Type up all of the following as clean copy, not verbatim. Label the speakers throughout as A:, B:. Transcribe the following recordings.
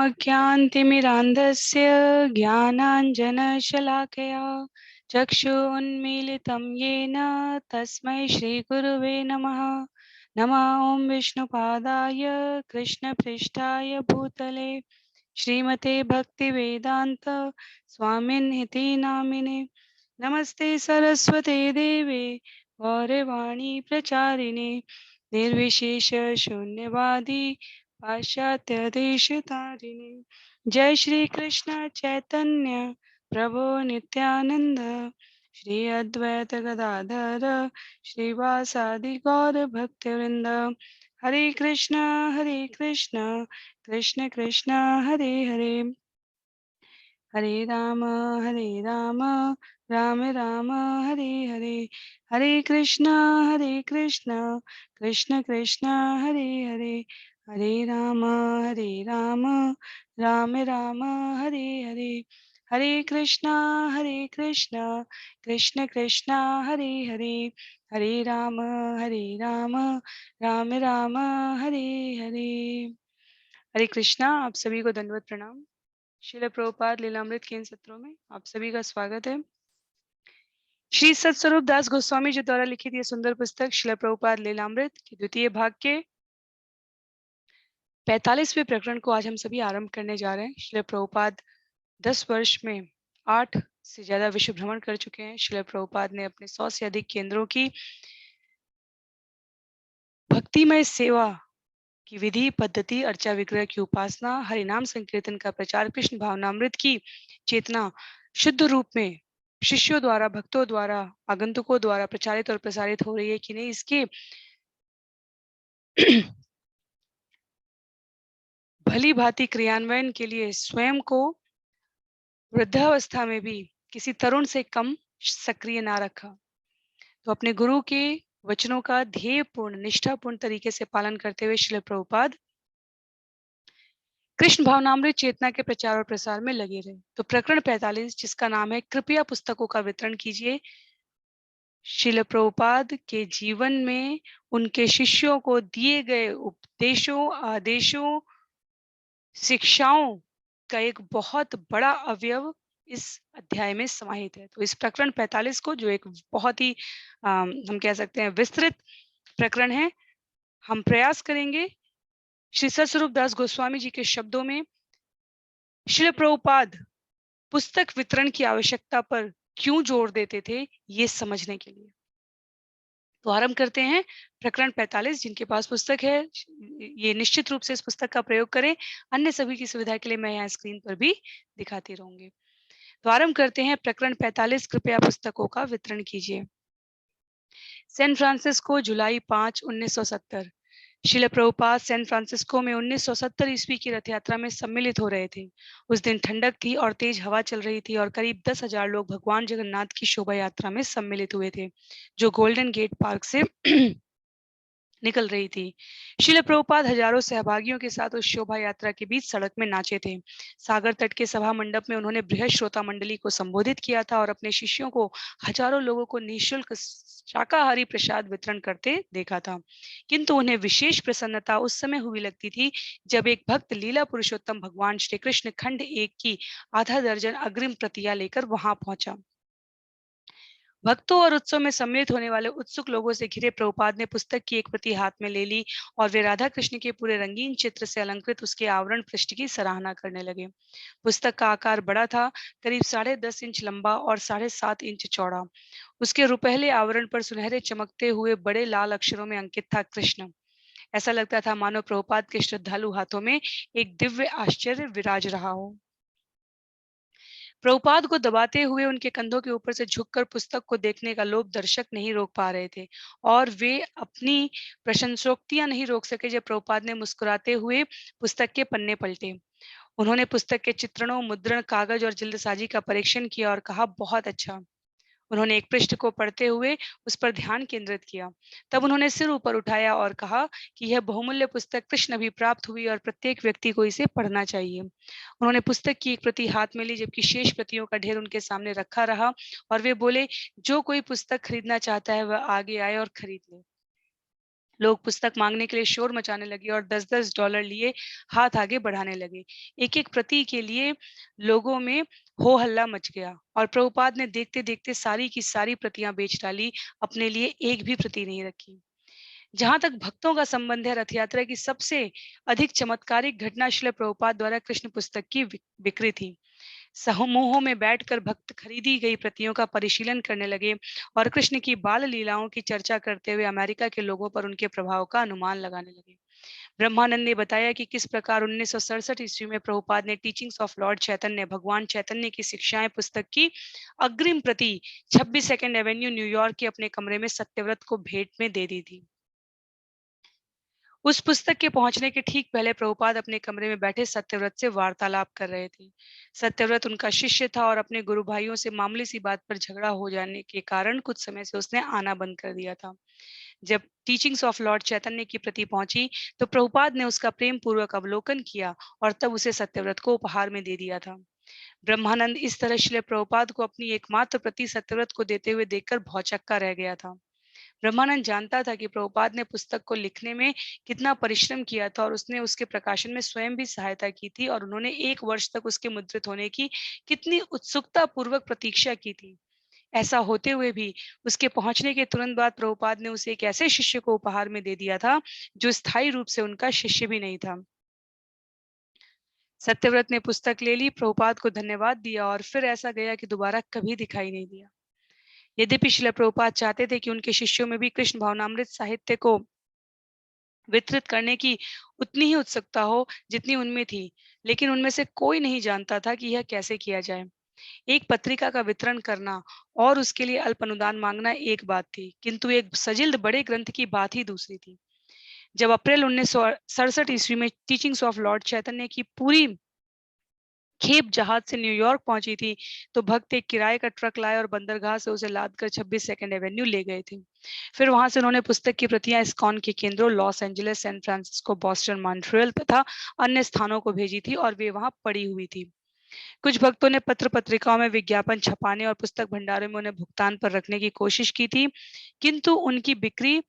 A: अज्ञानतिमिरान्धस्य ज्ञानाञ्जनशलाकया चक्षुरुन्मीलितं येन तस्मै श्रीगुरुवे नमः। नमः ॐ विष्णुपादाय कृष्णपृष्ठाय भूतले श्रीमते भक्तिवेदान्त स्वामिन्निति नामिने। नमस्ते सरस्वते देवे गौरवाणी प्रचारिणे निर्विशेष शून्यवादी पाश्चात्य देश तारिणे। जय श्री कृष्ण चैतन्य प्रभु नित्यानंद श्री अद्वैत गदाधर श्रीवासादि गौर भक्तवृंद। हरे कृष्ण कृष्ण कृष्ण हरे हरे, हरे राम राम राम हरे हरे, हरे कृष्ण कृष्ण कृष्ण हरे हरे, हरे राम राम राम हरे हरे, हरे कृष्ण कृष्ण कृष्ण हरे हरे, हरे राम राम राम हरे हरे। हरे कृष्णा। आप सभी को दंडवत प्रणाम। श्रील प्रभुपाद लीलामृत के इन सत्रों में आप सभी का स्वागत है। श्री सत्स्वरूप दास गोस्वामी जी द्वारा लिखित यह सुंदर पुस्तक श्रील प्रभुपाद लीलामृत के द्वितीय भाग के 45वें प्रकरण को आज हम सभी आरंभ करने जा रहे हैं। श्रील प्रभुपाद 10 वर्ष में 8 से ज्यादा विश्व भ्रमण कर चुके हैं। श्रील प्रभुपाद ने अपने 100 से अधिक केंद्रों की भक्तिमय सेवा की विधि पद्धति, अर्चा विग्रह की उपासना, हरिनाम संकीर्तन का प्रचार, कृष्ण भावनामृत की चेतना शुद्ध रूप में शिष्यों द्वारा, भक्तों द्वारा, आगंतुकों द्वारा प्रचारित और प्रसारित हो रही है कि नहीं, इसके भली भांति क्रियान्वयन के लिए स्वयं को वृद्धावस्था में भी किसी तरुण से कम सक्रिय ना रखा, तो अपने गुरु के वचनों का ध्येयपूर्ण निष्ठापूर्ण तरीके से पालन करते हुए श्रील प्रभुपाद कृष्ण भावनामृत चेतना के प्रचार और प्रसार में लगे रहे। तो प्रकरण 45 जिसका नाम है कृपया पुस्तकों का वितरण कीजिए, श्रील प्रभुपाद के जीवन में उनके शिष्यों को दिए गए उपदेशों, आदेशों, शिक्षाओं का एक बहुत बड़ा अवयव इस अध्याय में समाहित है। तो इस प्रकरण 45 को, जो एक बहुत ही हम कह सकते हैं विस्तृत प्रकरण है, हम प्रयास करेंगे श्री सत्स्वरूप दास गोस्वामी जी के शब्दों में श्रील प्रभुपाद पुस्तक वितरण की आवश्यकता पर क्यों जोर देते थे ये समझने के लिए। तो आरंभ करते हैं प्रकरण 45। जिनके पास पुस्तक है ये निश्चित रूप से इस पुस्तक का प्रयोग करें, अन्य सभी की सुविधा के लिए मैं यहाँ स्क्रीन पर भी दिखाती रहूंगी। तो आरंभ करते हैं प्रकरण 45, कृपया पुस्तकों का वितरण कीजिए। सैन फ्रांसिस्को, जुलाई 5, 1970। श्रील प्रभुपाद सैन फ्रांसिस्को में 1970 ईस्वी की रथ यात्रा में सम्मिलित हो रहे थे। उस दिन ठंडक थी और तेज हवा चल रही थी और करीब 10,000 लोग भगवान जगन्नाथ की शोभा यात्रा में सम्मिलित हुए थे, जो गोल्डन गेट पार्क से निकल रही थी। श्रील प्रभुपाद हजारों सहभागियों के साथ उस शोभा यात्रा के बीच सड़क में नाचे थे। सागर तट के सभा मंडप में उन्होंने बृहद श्रोता मंडली को संबोधित किया था और अपने शिष्यों को हजारों लोगों को निःशुल्क शाकाहारी प्रसाद वितरण करते देखा था। किंतु उन्हें विशेष प्रसन्नता उस समय हुई लगती थी जब एक भक्त लीला पुरुषोत्तम भगवान श्री कृष्ण खंड 1 की आधा दर्जन अग्रिम प्रतियां लेकर वहां पहुंचा। भक्तों और उत्सव में सम्मिलित होने वाले उत्सुक लोगों से घिरे प्रभुपाद ने पुस्तक की एक प्रति हाथ में ले ली और वे राधा कृष्ण के पूरे रंगीन चित्र से अलंकृत उसके आवरण पृष्ठ की सराहना करने लगे। पुस्तक का आकार बड़ा था, करीब 10.5 इंच लंबा और 7.5 इंच चौड़ा। उसके रुपहले आवरण पर सुनहरे चमकते हुए बड़े लाल अक्षरों में अंकित था कृष्ण। ऐसा लगता था मानो प्रभुपाद के श्रद्धालु हाथों में एक दिव्य आश्चर्य विराज रहा हो। प्रभुपाद को दबाते हुए उनके कंधों के ऊपर से झुककर पुस्तक को देखने का लोभ दर्शक नहीं रोक पा रहे थे और वे अपनी प्रशंसोक्तियां नहीं रोक सके जब प्रभुपाद ने मुस्कुराते हुए पुस्तक के पन्ने पलटे। उन्होंने पुस्तक के चित्रणों, मुद्रण, कागज और जल्दसाजी का परीक्षण किया और कहा, बहुत अच्छा। उन्होंने एक पृष्ठ को पढ़ते हुए उस पर ध्यान केंद्रित किया। तब उन्होंने सिर ऊपर उठाया और कहा कि यह बहुमूल्य पुस्तक कृष्ण अभी प्राप्त हुई और प्रत्येक व्यक्ति को इसे पढ़ना चाहिए। उन्होंने पुस्तक की एक प्रति हाथ में ली जबकि शेष प्रतियों का ढेर उनके सामने रखा रहा और वे बोले, जो कोई पुस्तक खरीदना चाहता है वह आगे आए और खरीद ले। लोग पुस्तक मांगने के लिए शोर मचाने लगे और 10-10 डॉलर लिए हाथ आगे बढ़ाने लगे। एक-एक प्रति के लिए लोगों में हो हल्ला मच गया और प्रभुपाद ने देखते-देखते सारी की सारी प्रतियां बेच डाली, अपने लिए एक भी प्रति नहीं रखी। जहां तक भक्तों का संबंध है, रथ यात्रा की सबसे अधिक चमत्कारिक घटना श्रील प्रभुपाद द्वारा कृष्ण पुस्तक की बिक्री थी। समूहों में बैठकर भक्त खरीदी गई प्रतियों का परिशीलन करने लगे और कृष्ण की बाल लीलाओं की चर्चा करते हुए अमेरिका के लोगों पर उनके प्रभाव का अनुमान लगाने लगे। ब्रह्मानंद ने बताया कि किस प्रकार 1967 ईस्वी में प्रभुपाद ने टीचिंग्स ऑफ लॉर्ड चैतन्य भगवान चैतन्य की शिक्षाएं पुस्तक की अग्रिम प्रति 26 सेकेंड एवेन्यू न्यूयॉर्क के अपने कमरे में सत्यव्रत को भेंट में दे दी थी। उस पुस्तक के पहुंचने के ठीक पहले प्रभुपाद अपने कमरे में बैठे सत्यव्रत से वार्तालाप कर रहे थे। सत्यव्रत उनका शिष्य था और अपने गुरु भाइयों से मामूली सी बात पर झगड़ा हो जाने के कारण कुछ समय से उसने आना बंद कर दिया था। जब टीचिंग्स ऑफ लॉर्ड चैतन्य की प्रति पहुंची तो प्रभुपाद ने उसका प्रेम पूर्वक अवलोकन किया और तब उसे सत्यव्रत को उपहार में दे दिया था। ब्रह्मानंद इस तरह श्रील प्रभुपाद को अपनी एकमात्र प्रति सत्यव्रत को देते हुए देखकर भौचक्का रह गया था। ब्रह्मानंद जानता था कि प्रभुपाद ने पुस्तक को लिखने में कितना परिश्रम किया था और उसने उसके प्रकाशन में स्वयं भी सहायता की थी और उन्होंने 1 वर्ष तक उसके मुद्रित होने की कितनी उत्सुकता पूर्वक प्रतीक्षा की थी। ऐसा होते हुए भी उसके पहुंचने के तुरंत बाद प्रभुपाद ने उसे एक ऐसे शिष्य को उपहार में दे दिया था जो स्थायी रूप से उनका शिष्य भी नहीं था। सत्यव्रत ने पुस्तक ले ली, प्रभुपाद को धन्यवाद दिया और फिर ऐसा गया कि दोबारा कभी दिखाई नहीं दिया। यद्यपि श्रील प्रभुपाद चाहते थे कि उनके शिष्यों में भी कृष्ण भावनामृत साहित्य को वितरित करने की उतनी ही उत्सुकता हो जितनी उनमें थी, लेकिन उनमें से कोई नहीं जानता था कि यह कैसे किया जाए। एक पत्रिका का वितरण करना और उसके लिए अल्प अनुदान मांगना एक बात थी, किंतु एक सजिल्द बड़े ग्रंथ की बात ही दूसरी थी। जब अप्रैल 1967 ईस्वी में टीचिंग्स ऑफ लॉर्ड चैतन्य की पूरी खेप जहाज से न्यूयॉर्क पहुंची थी, तो भक्त एक किराए का ट्रक लाए और बंदरगाह से उसे लाद कर 26 सेकेंड एवेन्यू ले गए थे। फिर वहां से उन्होंने पुस्तक की प्रतियां इस्कॉन के केंद्रों Los Angeles, San Francisco, Boston, Montreal तथा अन्य स्थानों को भेजी थी और वे वहां पड़ी हुई थी। कुछ भक्तों ने पत्र पत्रिकाओं में विज्ञापन छपाने और पुस्तक भंडारों में उन्हें भुगतान पर रखने की कोशिश की थी, किंतु उनकी बिक्री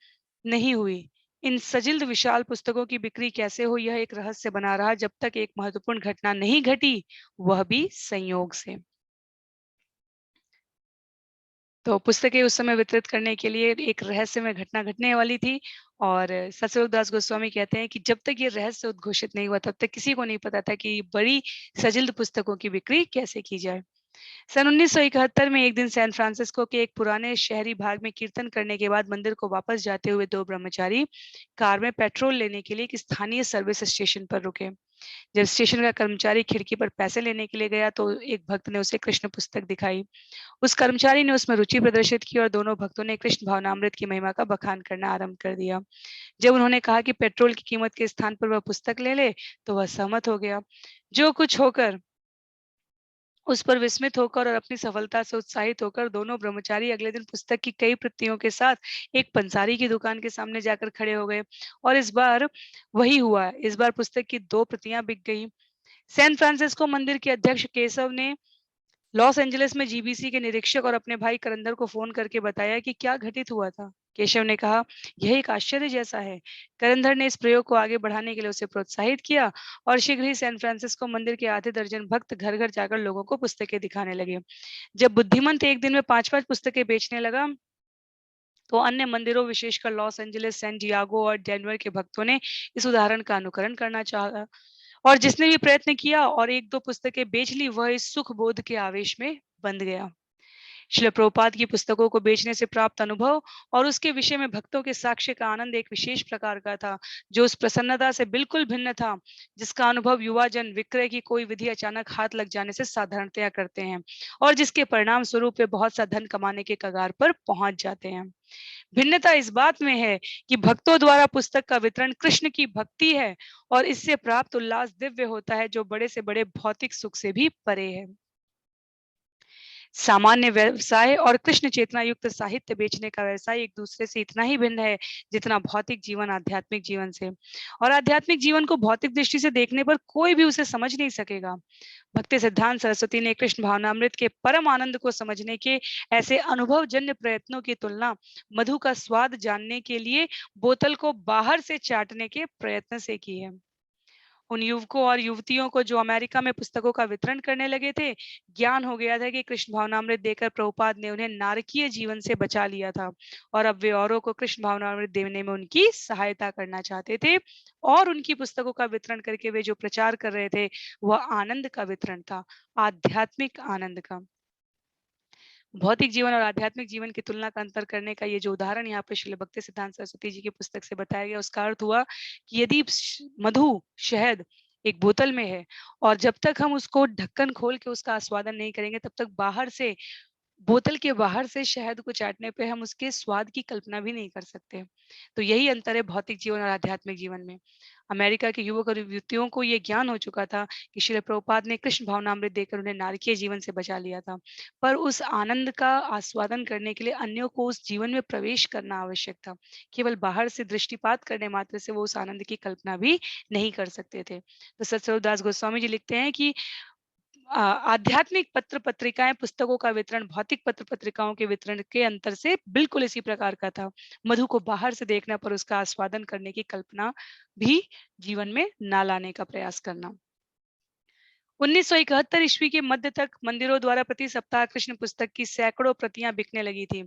A: नहीं हुई। इन सजिल्द विशाल पुस्तकों की बिक्री कैसे हो, यह एक रहस्य बना रहा जब तक एक महत्वपूर्ण घटना नहीं घटी, वह भी संयोग से। तो पुस्तकें उस समय वितरित करने के लिए एक रहस्यमय घटना घटने वाली थी और सतस्वरूप दास गोस्वामी कहते हैं कि जब तक ये रहस्य उद्घोषित नहीं हुआ तब तक किसी को नहीं पता था कि बड़ी सजिल्द पुस्तकों की बिक्री कैसे की जाए। सन 1971 में एक दिन सैन फ्रांसिस्को के एक पुराने शहरी भाग में कीर्तन करने के बाद मंदिर को वापस जाते हुए दो ब्रह्मचारी कार में पेट्रोल लेने के लिए एक स्थानीय सर्विस स्टेशन पर रुके। जब स्टेशन का कर्मचारी खिड़की पर पैसे लेने के लिए गया तो एक भक्त ने उसे कृष्ण पुस्तक दिखाई। उस कर्मचारी ने उसमें रुचि प्रदर्शित की और दोनों भक्तों ने कृष्ण भावनामृत की महिमा का बखान करना आरंभ कर दिया। जब उन्होंने कहा कि पेट्रोल की कीमत के स्थान पर वह पुस्तक ले ले, तो वह सहमत हो गया। जो कुछ होकर उस पर विस्मित होकर और अपनी सफलता से उत्साहित होकर दोनों ब्रह्मचारी अगले दिन पुस्तक की कई प्रतियों के साथ एक पंसारी की दुकान के सामने जाकर खड़े हो गए और इस बार वही हुआ। इस बार पुस्तक की 2 प्रतियां बिक गई। सैन फ्रांसिस्को मंदिर के अध्यक्ष केशव ने लॉस एंजलिस में जीबीसी के निरीक्षक और अपने भाई करंदर को फोन करके बताया कि क्या घटित हुआ था। केशव ने कहा, यह एक आश्चर्य जैसा है। करंदर ने इस प्रयोग को आगे बढ़ाने के लिए उसे प्रोत्साहित किया और शीघ्र ही सैन फ्रांसिस्को मंदिर के आधे दर्जन भक्त घर घर जाकर लोगों को पुस्तकें दिखाने लगे। जब बुद्धिमंत एक दिन में 5-5 पुस्तकें बेचने लगा तो अन्य मंदिरों विशेषकर लॉस एंजलिस, सैन डियागो और डेनवर के भक्तों ने इस उदाहरण का अनुकरण करना चाहा और जिसने भी प्रयत्न किया और 1-2 पुस्तकें बेच ली, वह इस सुख बोध के आवेश में बंध गया। श्रील प्रभुपाद की पुस्तकों को बेचने से प्राप्त अनुभव और उसके विषय में भक्तों के साक्ष्य का आनंद एक विशेष प्रकार का था, जो उस प्रसन्नता से बिल्कुल भिन्न था जिसका अनुभव युवा जन विक्रय की कोई विधि अचानक हाथ लग जाने से साधारणतया करते हैं और जिसके परिणाम स्वरूप वे बहुत सा धन कमाने के कगार पर पहुंच जाते हैं। भिन्नता इस बात में है कि भक्तों द्वारा पुस्तक का वितरण कृष्ण की भक्ति है और इससे प्राप्त उल्लास दिव्य होता है, जो बड़े से बड़े भौतिक सुख से भी परे है। सामान्य व्यवसाय और कृष्ण चेतना युक्त साहित्य बेचने का व्यवसाय एक दूसरे से इतना ही भिन्न है जितना भौतिक जीवन आध्यात्मिक जीवन से। और आध्यात्मिक जीवन को भौतिक दृष्टि से देखने पर कोई भी उसे समझ नहीं सकेगा। भक्ति सिद्धांत सरस्वती ने कृष्ण भावनामृत के परम आनंद को समझने के ऐसे अनुभवजन्य प्रयत्नों की तुलना मधु का स्वाद जानने के लिए बोतल को बाहर से चाटने के प्रयत्न से की है। उन युवकों और युवतियों को जो अमेरिका में पुस्तकों का वितरण करने लगे थे, ज्ञान हो गया था कि कृष्ण भावनामृत देकर प्रभुपाद ने उन्हें नारकीय जीवन से बचा लिया था और अब वे औरों को कृष्ण भावनामृत देने में उनकी सहायता करना चाहते थे। और उनकी पुस्तकों का वितरण करके वे जो प्रचार कर रहे थे वह आनंद का वितरण था, आध्यात्मिक आनंद का। भौतिक जीवन और आध्यात्मिक जीवन की तुलना का अंतर करने का ये जो उदाहरण यहाँ पे श्रील भक्ति सिद्धांत सरस्वती जी की पुस्तक से बताया गया, उसका अर्थ हुआ कि यदि मधु शहद एक बोतल में है और जब तक हम उसको ढक्कन खोल के उसका आस्वादन नहीं करेंगे तब तक बाहर से बोतल के बाहर से शहद को चाटने पे हम उसके स्वाद की कल्पना भी नहीं कर सकते। तो यही अंतर है भौतिक जीवन और आध्यात्मिक जीवन में। अमेरिका के युवक और युवतियों को ये ज्ञान हो चुका था कि श्रील प्रभुपाद ने कृष्ण भावनामृत देकर उन्हें नारकीय जीवन से बचा लिया था, पर उस आनंद का आस्वादन करने के लिए अन्यों को उस जीवन में प्रवेश करना आवश्यक था। केवल बाहर से दृष्टिपात करने मात्र से वो उस आनंद की कल्पना भी नहीं कर सकते थे। तो सतस्वरूप दास गोस्वामी जी लिखते हैं कि आध्यात्मिक पत्र पत्रिकाएं पुस्तकों का वितरण भौतिक पत्र पत्रिकाओं के वितरण के अंतर से बिल्कुल इसी प्रकार का था। मधु को बाहर से देखना पर उसका आस्वादन करने की कल्पना भी जीवन में ना लाने का प्रयास करना। 1971 ईस्वी के मध्य तक मंदिरों द्वारा प्रति सप्ताह कृष्ण पुस्तक की सैकड़ों प्रतियां बिकने लगी थी।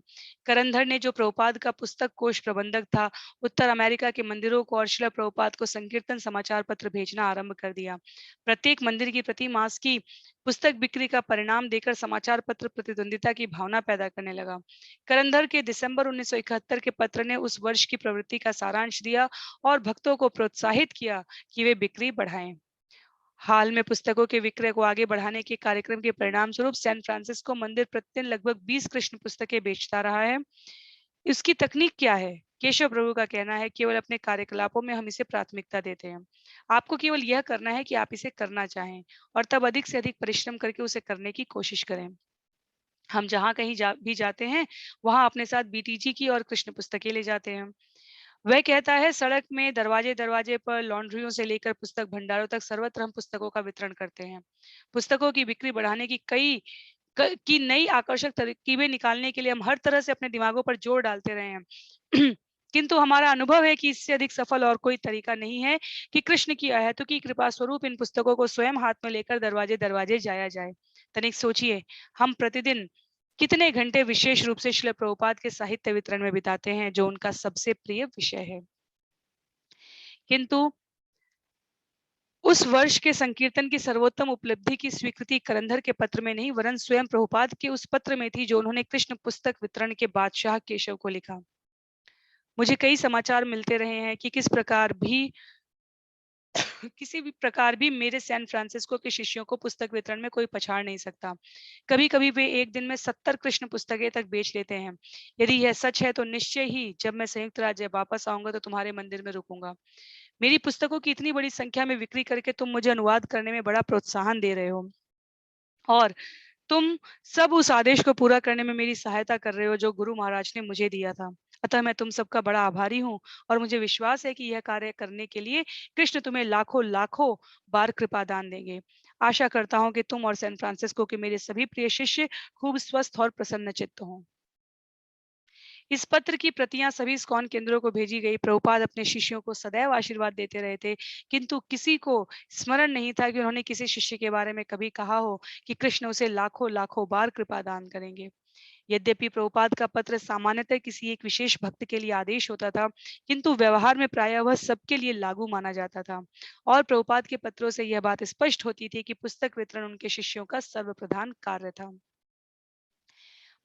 A: करंधर ने जो प्रभुपाद का पुस्तक कोष प्रबंधक था, उत्तर अमेरिका के मंदिरों को और शिला प्रभुपाद को संकीर्तन समाचार पत्र भेजना आरंभ कर दिया। प्रत्येक मंदिर की प्रति मास की पुस्तक बिक्री का परिणाम देकर समाचार पत्र प्रतिद्वंदिता की भावना पैदा करने लगा। करंधर के दिसंबर 1971 के पत्र ने उस वर्ष की प्रवृत्ति का सारांश दिया और भक्तों को प्रोत्साहित किया कि वे बिक्री बढ़ाएं। हाल में पुस्तकों के विक्रय को आगे बढ़ाने के कार्यक्रम के परिणाम स्वरूप सैन फ्रांसिस्को मंदिर प्रतिदिन लगभग 20 कृष्ण पुस्तकें बेचता रहा है। इसकी तकनीक क्या है? केशव प्रभु का कहना है, केवल अपने कार्यकलापों में हम इसे प्राथमिकता देते हैं। आपको केवल यह करना है कि आप इसे करना चाहें और तब अधिक से अधिक परिश्रम करके उसे करने की कोशिश करें। हम जहाँ कहीं भी जाते हैं वहां अपने साथ बीटीजी की और कृष्ण पुस्तकें ले जाते हैं। वह कहता है, सड़क में दरवाजे दरवाजे पर लॉन्ड्रियों से लेकर पुस्तक भंडारों तक सर्वत्र हम पुस्तकों का वितरण करते हैं। पुस्तकों की बिक्री बढ़ाने की की नई आकर्षक तरकीबें निकालने के लिए हम हर तरह से अपने दिमागों पर जोर डालते रहे हैं। किंतु हमारा अनुभव है कि इससे अधिक सफल और कोई तरीका नहीं है कि कृष्ण की अहेतुकी कृपा स्वरूप इन पुस्तकों को स्वयं हाथ में लेकर दरवाजे दरवाजे जाया जाए। तनिक सोचिए, हम प्रतिदिन कितने घंटे विशेष रूप से श्रील प्रभुपाद के साहित्य वितरण में बिताते हैं, जो उनका सबसे प्रिय विषय है। किंतु उस वर्ष के संकीर्तन की सर्वोत्तम उपलब्धि की स्वीकृति करंधर के पत्र में नहीं, वरन स्वयं प्रभुपाद के उस पत्र में थी जो उन्होंने कृष्ण पुस्तक वितरण के बादशाह केशव को लिखा। मुझे कई समाचार मिलते रहे हैं कि किसी भी प्रकार भी मेरे सैन फ्रांसिस्को के शिष्यों को पुस्तक वितरण में कोई पछाड़ नहीं सकता। कभी कभी वे एक दिन में 70 कृष्ण पुस्तकें तक बेच लेते हैं। यदि यह सच है तो निश्चय ही जब मैं संयुक्त राज्य वापस आऊंगा तो तुम्हारे मंदिर में रुकूंगा। मेरी पुस्तकों की इतनी बड़ी संख्या में बिक्री करके तुम मुझे अनुवाद करने में बड़ा प्रोत्साहन दे रहे हो और तुम सब उस आदेश को पूरा करने में मेरी सहायता कर रहे हो जो गुरु महाराज ने मुझे दिया था। अतः मैं तुम सबका बड़ा आभारी हूँ और मुझे विश्वास है कि यह कार्य करने के लिए कृष्ण तुम्हें लाखों लाखों बार कृपा दान देंगे। आशा करता हूँ कि तुम और सैन फ्रांसिस्को के मेरे सभी प्रिय शिष्य खूब स्वस्थ और प्रसन्न चित्त हों। इस पत्र की प्रतियां सभी इस्कॉन केंद्रों को भेजी गई। प्रभुपाद अपने शिष्यों को सदैव आशीर्वाद देते रहे थे, किंतु किसी को स्मरण नहीं था कि उन्होंने किसी शिष्य के बारे में कभी कहा हो कि कृष्ण उसे लाखों लाखों बार कृपा दान करेंगे। यद्यपि प्रभुपाद का पत्र सामान्यतः किसी एक विशेष भक्त के लिए आदेश होता था, किंतु व्यवहार में प्रायः वह सबके लिए लागू माना जाता था और प्रभुपाद के पत्रों से यह बात स्पष्ट होती थी कि पुस्तक वितरण उनके शिष्यों का सर्वप्रधान कार्य था।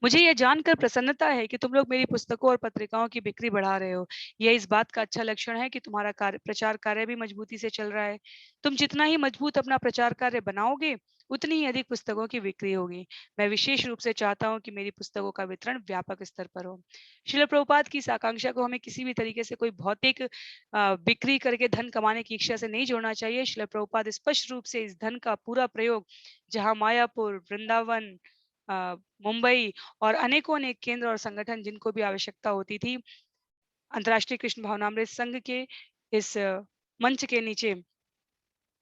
A: मुझे यह जानकर प्रसन्नता है कि तुम लोग मेरी पुस्तकों और पत्रिकाओं की बिक्री बढ़ा रहे हो। यह इस बात का अच्छा लक्षण है कि तुम्हारा प्रचार कार्य भी मजबूती से चल रहा है। तुम जितना ही मजबूत अपना प्रचार कार्य बनाओगे, उतनी ही अधिक पुस्तकों की बिक्री होगी। मैं विशेष रूप से चाहता हूँ कि मेरी पुस्तकों का वितरण व्यापक स्तर पर हो। श्रील प्रभुपाद की इस आकांक्षा को हमें किसी भी तरीके से कोई भौतिक बिक्री करके धन कमाने की इच्छा से नहीं जोड़ना चाहिए। श्रील प्रभुपाद स्पष्ट रूप से इस धन का पूरा प्रयोग जहाँ मायापुर, वृंदावन, मुंबई और अनेकों अनेक केंद्र और संगठन जिनको भी आवश्यकता होती थी, अंतर्राष्ट्रीय कृष्ण भावनामृत संघ के इस मंच के नीचे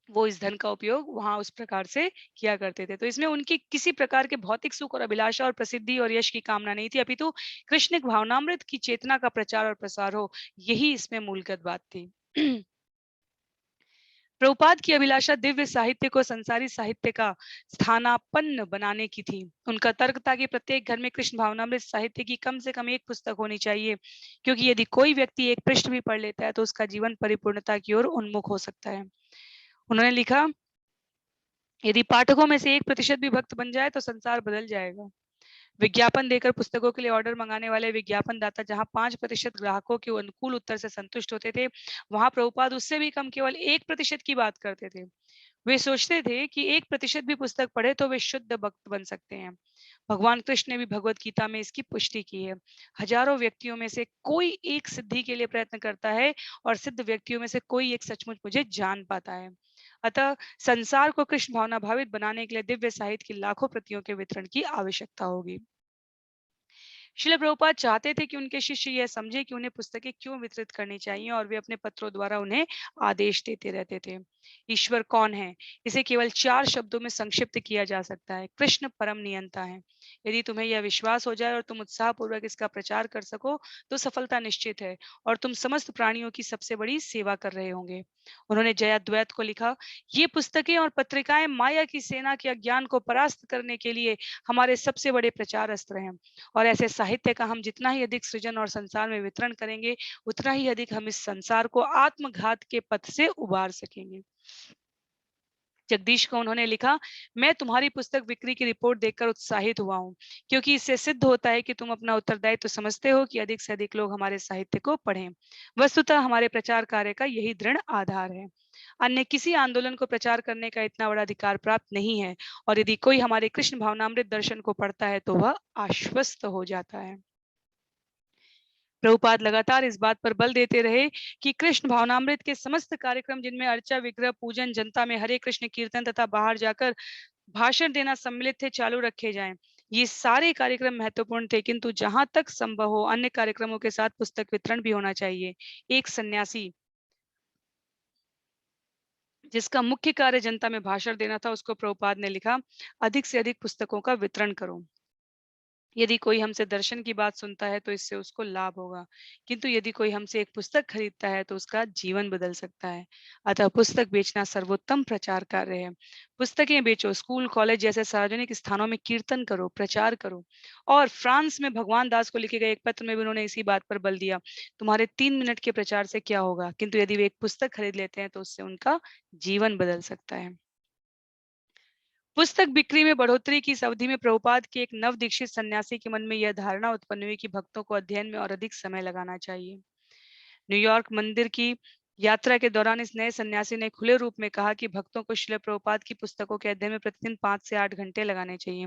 A: वो इस धन का उपयोग वहाँ उस प्रकार से किया करते थे। तो इसमें उनकी किसी प्रकार के भौतिक सुख और अभिलाषा और प्रसिद्धि और यश की कामना नहीं थी, अपितु कृष्ण भावनामृत की चेतना का प्रचार और प्रसार हो, यही इसमें मूलगत बात थी। प्रभुपाद की अभिलाषा दिव्य साहित्य को संसारी साहित्य का स्थानापन्न बनाने की थी। उनका तर्क था कि प्रत्येक घर में कृष्ण भावनामृत साहित्य की कम से कम एक पुस्तक होनी चाहिए, क्योंकि यदि कोई व्यक्ति एक पृष्ठ भी पढ़ लेता है तो उसका जीवन परिपूर्णता की ओर उन्मुख हो सकता है। उन्होंने लिखा, यदि पाठकों में से 1% भी भक्त बन जाए तो संसार बदल जाएगा। विज्ञापन देकर पुस्तकों के लिए ऑर्डर मंगाने वाले विज्ञापन दाता जहां 5% ग्राहकों के अनुकूल उत्तर से संतुष्ट होते थे, वहां प्रभुपाद उससे भी कम केवल 1% की बात करते थे। वे सोचते थे कि 1% भी पुस्तक पढ़े तो वे शुद्ध भक्त बन सकते हैं। भगवान कृष्ण ने भी भगवत गीता में इसकी पुष्टि की है। हजारों व्यक्तियों में से कोई एक सिद्धि के लिए प्रयत्न करता है और सिद्ध व्यक्तियों में से कोई एक सचमुच मुझे जान पाता है। अतः संसार को कृष्ण भावना भावित बनाने के लिए दिव्य साहित्य की लाखों प्रतियों के वितरण की आवश्यकता होगी। श्रील प्रभुपाद चाहते थे कि उनके शिष्य यह समझे कि उन्हें पुस्तकें क्यों वितरित करनी चाहिए, और वे अपने पत्रों द्वारा उन्हें आदेश देते रहते थे। ईश्वर कौन है? इसे केवल 4 शब्दों में संक्षिप्त किया जा सकता है, कृष्ण परम नियंता है। यदि तुम्हें यह विश्वास हो जाए और तुम उत्साहपूर्वक इसका प्रचार कर सको तो सफलता निश्चित है और तुम समस्त प्राणियों की सबसे बड़ी सेवा कर रहे होंगे। उन्होंने जयाद्वैत को लिखा, ये पुस्तकें और पत्रिकाएं माया की सेना के अज्ञान को परास्त करने के लिए हमारे सबसे बड़े प्रचार अस्त्र हैं, और ऐसे साहित्य का हम जितना ही अधिक सृजन और संसार में वितरण करेंगे, उतना ही अधिक हम इस संसार को आत्मघात के पथ से उबार सकेंगे। जगदीश को उन्होंने लिखा, मैं तुम्हारी पुस्तक बिक्री की रिपोर्ट देखकर उत्साहित हुआ हूँ, क्योंकि इससे सिद्ध होता है कि तुम अपना उत्तरदायित्व समझते हो कि अधिक से अधिक लोग हमारे साहित्य को पढ़ें। वस्तुतः हमारे प्रचार कार्य का यही दृढ़ आधार है। अन्य किसी आंदोलन को प्रचार करने का इतना बड़ा अधिकार प्राप्त नहीं है, और यदि कोई हमारे कृष्ण भावनामृत दर्शन को पढ़ता है तो वह आश्वस्त हो जाता है। प्रभुपाद लगातार इस बात पर बल देते रहे कि कृष्ण भावनामृत के समस्त कार्यक्रम, जिनमें अर्चा, विग्रह पूजन, जनता में हरे कृष्ण कीर्तन तथा बाहर जाकर भाषण देना सम्मिलित थे, चालू रखे जाएं। ये सारे कार्यक्रम महत्वपूर्ण थे, किंतु जहां तक संभव हो अन्य कार्यक्रमों के साथ पुस्तक वितरण भी होना चाहिए। एक सन्यासी जिसका मुख्य कार्य जनता में भाषण देना था, उसको प्रभुपाद ने लिखा, अधिक से अधिक पुस्तकों का वितरण करो। यदि कोई हमसे दर्शन की बात सुनता है तो इससे उसको लाभ होगा, किंतु यदि कोई हमसे एक पुस्तक खरीदता है तो उसका जीवन बदल सकता है। अतः पुस्तक बेचना सर्वोत्तम प्रचार कार्य है। पुस्तकें बेचो, स्कूल कॉलेज जैसे सार्वजनिक स्थानों में कीर्तन करो, प्रचार करो। और फ्रांस में भगवान दास को लिखे गए एक पत्र में भी उन्होंने इसी बात पर बल दिया, तुम्हारे 3 मिनट के प्रचार से क्या होगा, किंतु यदि वे एक पुस्तक खरीद लेते हैं तो उससे उनका जीवन बदल सकता है। पुस्तक बिक्री में बढ़ोतरी की इस अवधि में प्रभुपाद के एक नव दीक्षित सन्यासी के मन में यह धारणा उत्पन्न हुई कि भक्तों को अध्ययन में और अधिक समय लगाना चाहिए। न्यूयॉर्क मंदिर की यात्रा के दौरान इस नए सन्यासी ने खुले रूप में कहा कि भक्तों को श्रील प्रभुपाद की पुस्तकों के अध्ययन में प्रतिदिन 5 से 8 घंटे लगाने चाहिए।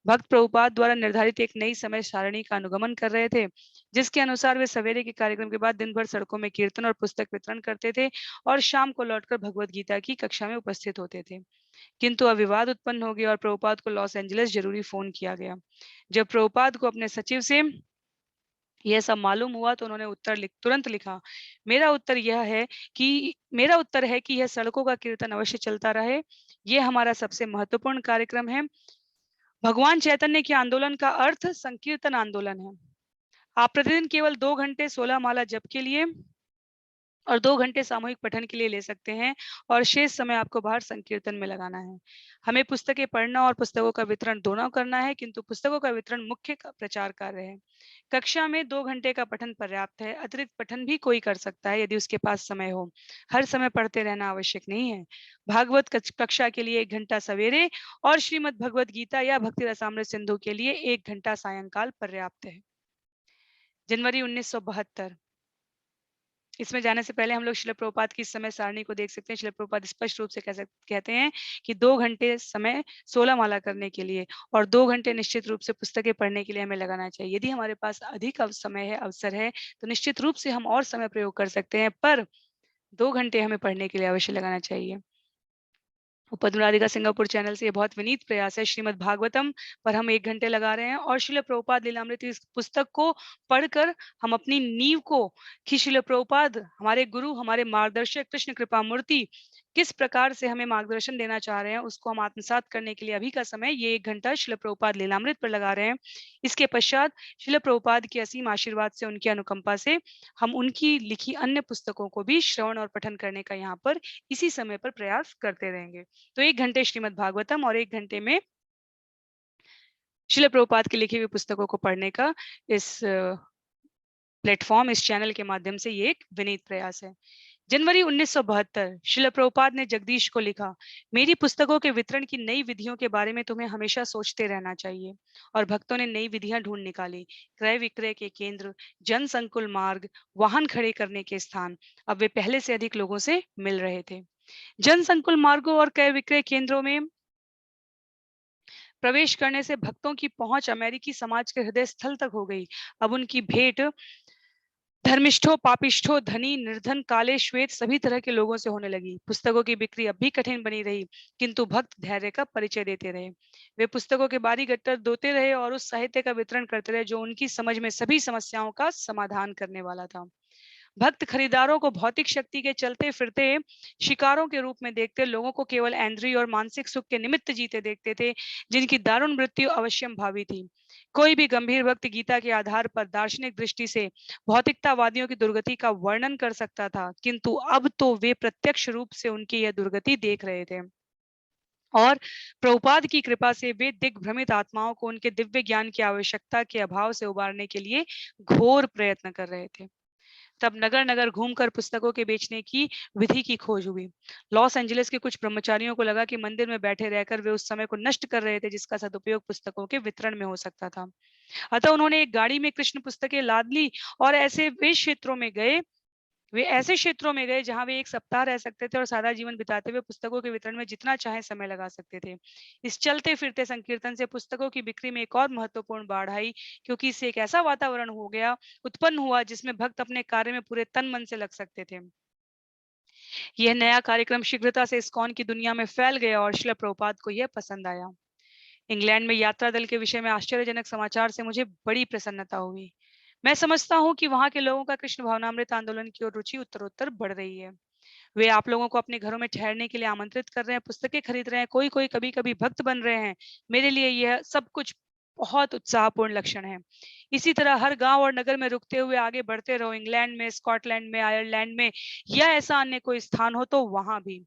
A: भक्त प्रभुपाद द्वारा निर्धारित एक नई समय सारणी का अनुगमन कर रहे थे, जिसके अनुसार वे सवेरे के कार्यक्रम के बाद दिन भर सड़कों में कीर्तन और पुस्तक वितरण करते थे और शाम को लौटकर भगवद गीता की कक्षा में उपस्थित होते थे। किंतु अब विवाद उत्पन्न हो गया और प्रभुपाद को लॉस एंजलिस जरूरी फोन किया गया। जब प्रभुपाद को अपने सचिव से यह सब मालूम हुआ तो उन्होंने तुरंत लिखा, मेरा उत्तर है कि यह सड़कों का कीर्तन अवश्य चलता रहे। यह हमारा सबसे महत्वपूर्ण कार्यक्रम है। भगवान चैतन्य के आंदोलन का अर्थ संकीर्तन आंदोलन है। आप प्रतिदिन केवल 2 घंटे 16 माला जप के लिए और 2 घंटे सामूहिक पठन के लिए ले सकते हैं, और शेष समय आपको बाहर संकीर्तन में लगाना है। हमें पुस्तकें पढ़ना और पुस्तकों का वितरण दोनों करना है, किंतु पुस्तकों का वितरण मुख्य प्रचार कार्य है। कक्षा में 2 घंटे का पठन पर्याप्त है। अतिरिक्त पठन भी कोई कर सकता है यदि उसके पास समय हो। हर समय पढ़ते रहना आवश्यक नहीं है। भागवत कक्षा के लिए 1 घंटा सवेरे और श्रीमद् भगवद गीता या भक्ति रसामृत सिंधु के लिए 1 घंटा सायंकाल पर्याप्त है। जनवरी 1972। इसमें जाने से पहले हम लोग श्रील प्रभुपाद की समय सारणी को देख सकते हैं। श्रील प्रभुपाद स्पष्ट रूप से कहते हैं कि 2 घंटे समय 16 माला करने के लिए और 2 घंटे निश्चित रूप से पुस्तकें पढ़ने के लिए हमें लगाना चाहिए। यदि हमारे पास अधिक समय है, अवसर है, तो निश्चित रूप से हम और समय प्रयोग कर सकते हैं, पर 2 घंटे हमें पढ़ने के लिए अवश्य लगाना चाहिए। पद्म राधिका सिंगापुर चैनल से ये बहुत विनीत प्रयास है। श्रीमद् भागवतम पर हम 1 घंटे लगा रहे हैं और श्रील प्रभुपाद लीलामृत इस पुस्तक को पढ़कर हम अपनी नींव को कि श्रील प्रभुपाद हमारे गुरु, हमारे मार्गदर्शक कृष्ण कृपा मूर्ति किस प्रकार से हमें मार्गदर्शन देना चाह रहे हैं, उसको हम आत्मसात करने के लिए अभी का समय ये 1 घंटा श्रील प्रभुपाद लीलामृत पर लगा रहे हैं। इसके पश्चात श्रील प्रभुपाद के असीम आशीर्वाद से, उनकी अनुकंपा से हम उनकी लिखी अन्य पुस्तकों को भी श्रवण और पठन करने का यहाँ पर इसी समय पर प्रयास करते रहेंगे। तो 1 घंटे श्रीमद् भागवतम और 1 घंटे में श्रील प्रभुपाद की लिखी हुई पुस्तकों को पढ़ने का इस प्लेटफॉर्म, इस चैनल के माध्यम से ये एक विनीत प्रयास है। जनवरी 1972 श्रील प्रभुपाद ने जगदीश को लिखा, मेरी पुस्तकों के वितरण की नई विधियों के बारे में तुम्हें हमेशा सोचते रहना चाहिए। और भक्तों ने नई विधियां ढूंढ निकाली। क्रय विक्रय के केंद्र, जन संकुल मार्ग, वाहन खड़े करने के स्थान अब वे पहले से अधिक लोगों से मिल रहे थे। जन संकुल मार्गों और क्रय विक्रय केंद्रों में प्रवेश करने से भक्तों की पहुंच अमेरिकी समाज के हृदय स्थल तक हो गई। अब उनकी भेंट धर्मिष्ठों, पापिष्ठों, धनी, निर्धन, काले, श्वेत सभी तरह के लोगों से होने लगी। पुस्तकों की बिक्री अब भी कठिन बनी रही, किंतु भक्त धैर्य का परिचय देते रहे। वे पुस्तकों के बारी गट्टर धोते रहे और उस साहित्य का वितरण करते रहे जो उनकी समझ में सभी समस्याओं का समाधान करने वाला था। भक्त खरीदारों को भौतिक शक्ति के चलते फिरते शिकारों के रूप में देखते, लोगों को केवल इंद्रिय और मानसिक सुख के निमित्त जीते देखते थे, जिनकी दारुण मृत्यु अवश्यम भावी थी। कोई भी गंभीर भक्त गीता के आधार पर दार्शनिक दृष्टि से भौतिकतावादियों की दुर्गति का वर्णन कर सकता था, किंतु अब तो वे प्रत्यक्ष रूप से उनकी यह दुर्गति देख रहे थे और प्रभुपाद की कृपा से वे दिग्भ्रमित आत्माओं को उनके दिव्य ज्ञान की आवश्यकता के अभाव से उबारने के लिए घोर प्रयत्न कर रहे थे। तब नगर नगर घूमकर पुस्तकों के बेचने की विधि की खोज हुई। लॉस एंजलिस के कुछ ब्रह्मचारियों को लगा कि मंदिर में बैठे रहकर वे उस समय को नष्ट कर रहे थे जिसका सदुपयोग पुस्तकों के वितरण में हो सकता था। अतः उन्होंने एक गाड़ी में कृष्ण पुस्तकें लाद ली और ऐसे क्षेत्रों में गए जहां वे 1 सप्ताह रह सकते थे और सादा जीवन बिताते हुए पुस्तकों के वितरण में जितना चाहे समय लगा सकते थे। इस चलते फिरते संकीर्तन से पुस्तकों की बिक्री में एक और महत्वपूर्ण बाढ़ आई, क्योंकि इससे एक ऐसा वातावरण उत्पन्न हुआ जिसमें भक्त अपने कार्य में पूरे तन मन से लग सकते थे। यह नया कार्यक्रम शीघ्रता से इस्कॉन की दुनिया में फैल गया और श्रील प्रभुपाद को यह पसंद आया। इंग्लैंड में यात्रा दल के विषय में आश्चर्यजनक समाचार से मुझे बड़ी प्रसन्नता हुई। मैं समझता हूँ कि वहां के लोगों का कृष्ण भावनामृत आंदोलन की ओर रुचि उत्तरोत्तर बढ़ रही है। वे आप लोगों को अपने घरों में ठहरने के लिए आमंत्रित कर रहे हैं, पुस्तकें खरीद रहे हैं, कोई कोई कभी कभी भक्त बन रहे हैं। मेरे लिए यह सब कुछ बहुत उत्साहपूर्ण लक्षण है। इसी तरह हर गांव और नगर में रुकते हुए आगे बढ़ते रहो। इंग्लैंड में, स्कॉटलैंड में, आयरलैंड में या ऐसा अन्य कोई स्थान हो तो वहां भी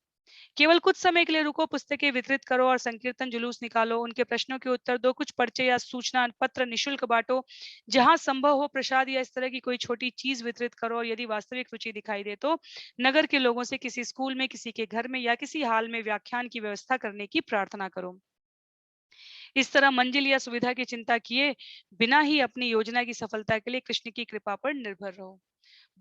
A: केवल कुछ समय के लिए रुको, पुस्तकें वितरित करो और संकीर्तन जुलूस निकालो, उनके प्रश्नों के उत्तर दो, कुछ पर्चे या सूचना पत्र निशुल्क बांटो, जहां संभव हो प्रसाद या इस तरह की कोई छोटी चीज वितरित करो और यदि वास्तविक रुचि दिखाई दे तो नगर के लोगों से किसी स्कूल में, किसी के घर में या किसी हाल में व्याख्यान की व्यवस्था करने की प्रार्थना करो। इस तरह मंजिल या सुविधा की चिंता किए बिना ही अपनी योजना की सफलता के लिए कृष्ण की कृपा पर निर्भर रहो।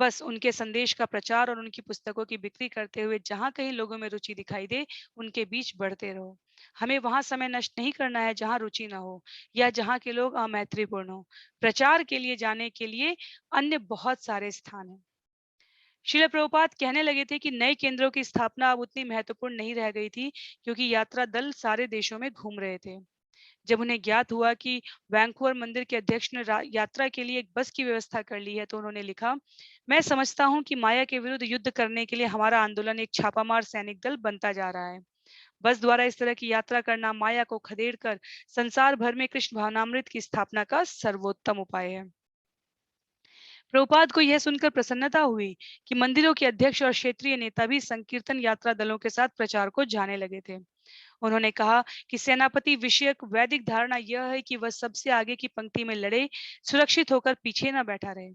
A: बस उनके संदेश का प्रचार और उनकी पुस्तकों की बिक्री करते हुए जहां कहीं लोगों में रुचि दिखाई दे उनके बीच बढ़ते रहो। हमें वहां समय नष्ट नहीं करना है जहां रुचि ना हो या जहां के लोग अमैत्रीपूर्ण हो। प्रचार के लिए जाने के लिए अन्य बहुत सारे स्थान हैं। श्रील प्रभुपाद कहने लगे थे कि नए केंद्रों की स्थापना अब उतनी महत्वपूर्ण नहीं रह गई थी, क्योंकि यात्रा दल सारे देशों में घूम रहे थे। जब उन्हें ज्ञात हुआ कि वैंकूवर मंदिर के अध्यक्ष ने यात्रा के लिए एक बस की व्यवस्था कर ली है तो उन्होंने लिखा, मैं समझता हूं कि माया के विरुद्ध युद्ध करने के लिए हमारा आंदोलन एक छापामार सैनिक दल बनता जा रहा है। बस द्वारा इस तरह की यात्रा करना माया को खदेड़ कर संसार भर में कृष्ण भावनामृत की स्थापना का सर्वोत्तम उपाय है। प्रभुपाद को यह सुनकर प्रसन्नता हुई कि मंदिरों के अध्यक्ष और क्षेत्रीय नेता भी संकीर्तन यात्रा दलों के साथ प्रचार को जाने लगे थे। उन्होंने कहा कि सेनापति विषयक वैदिक धारणा यह है कि वह सबसे आगे की पंक्ति में लड़े, सुरक्षित होकर पीछे न बैठा रहे।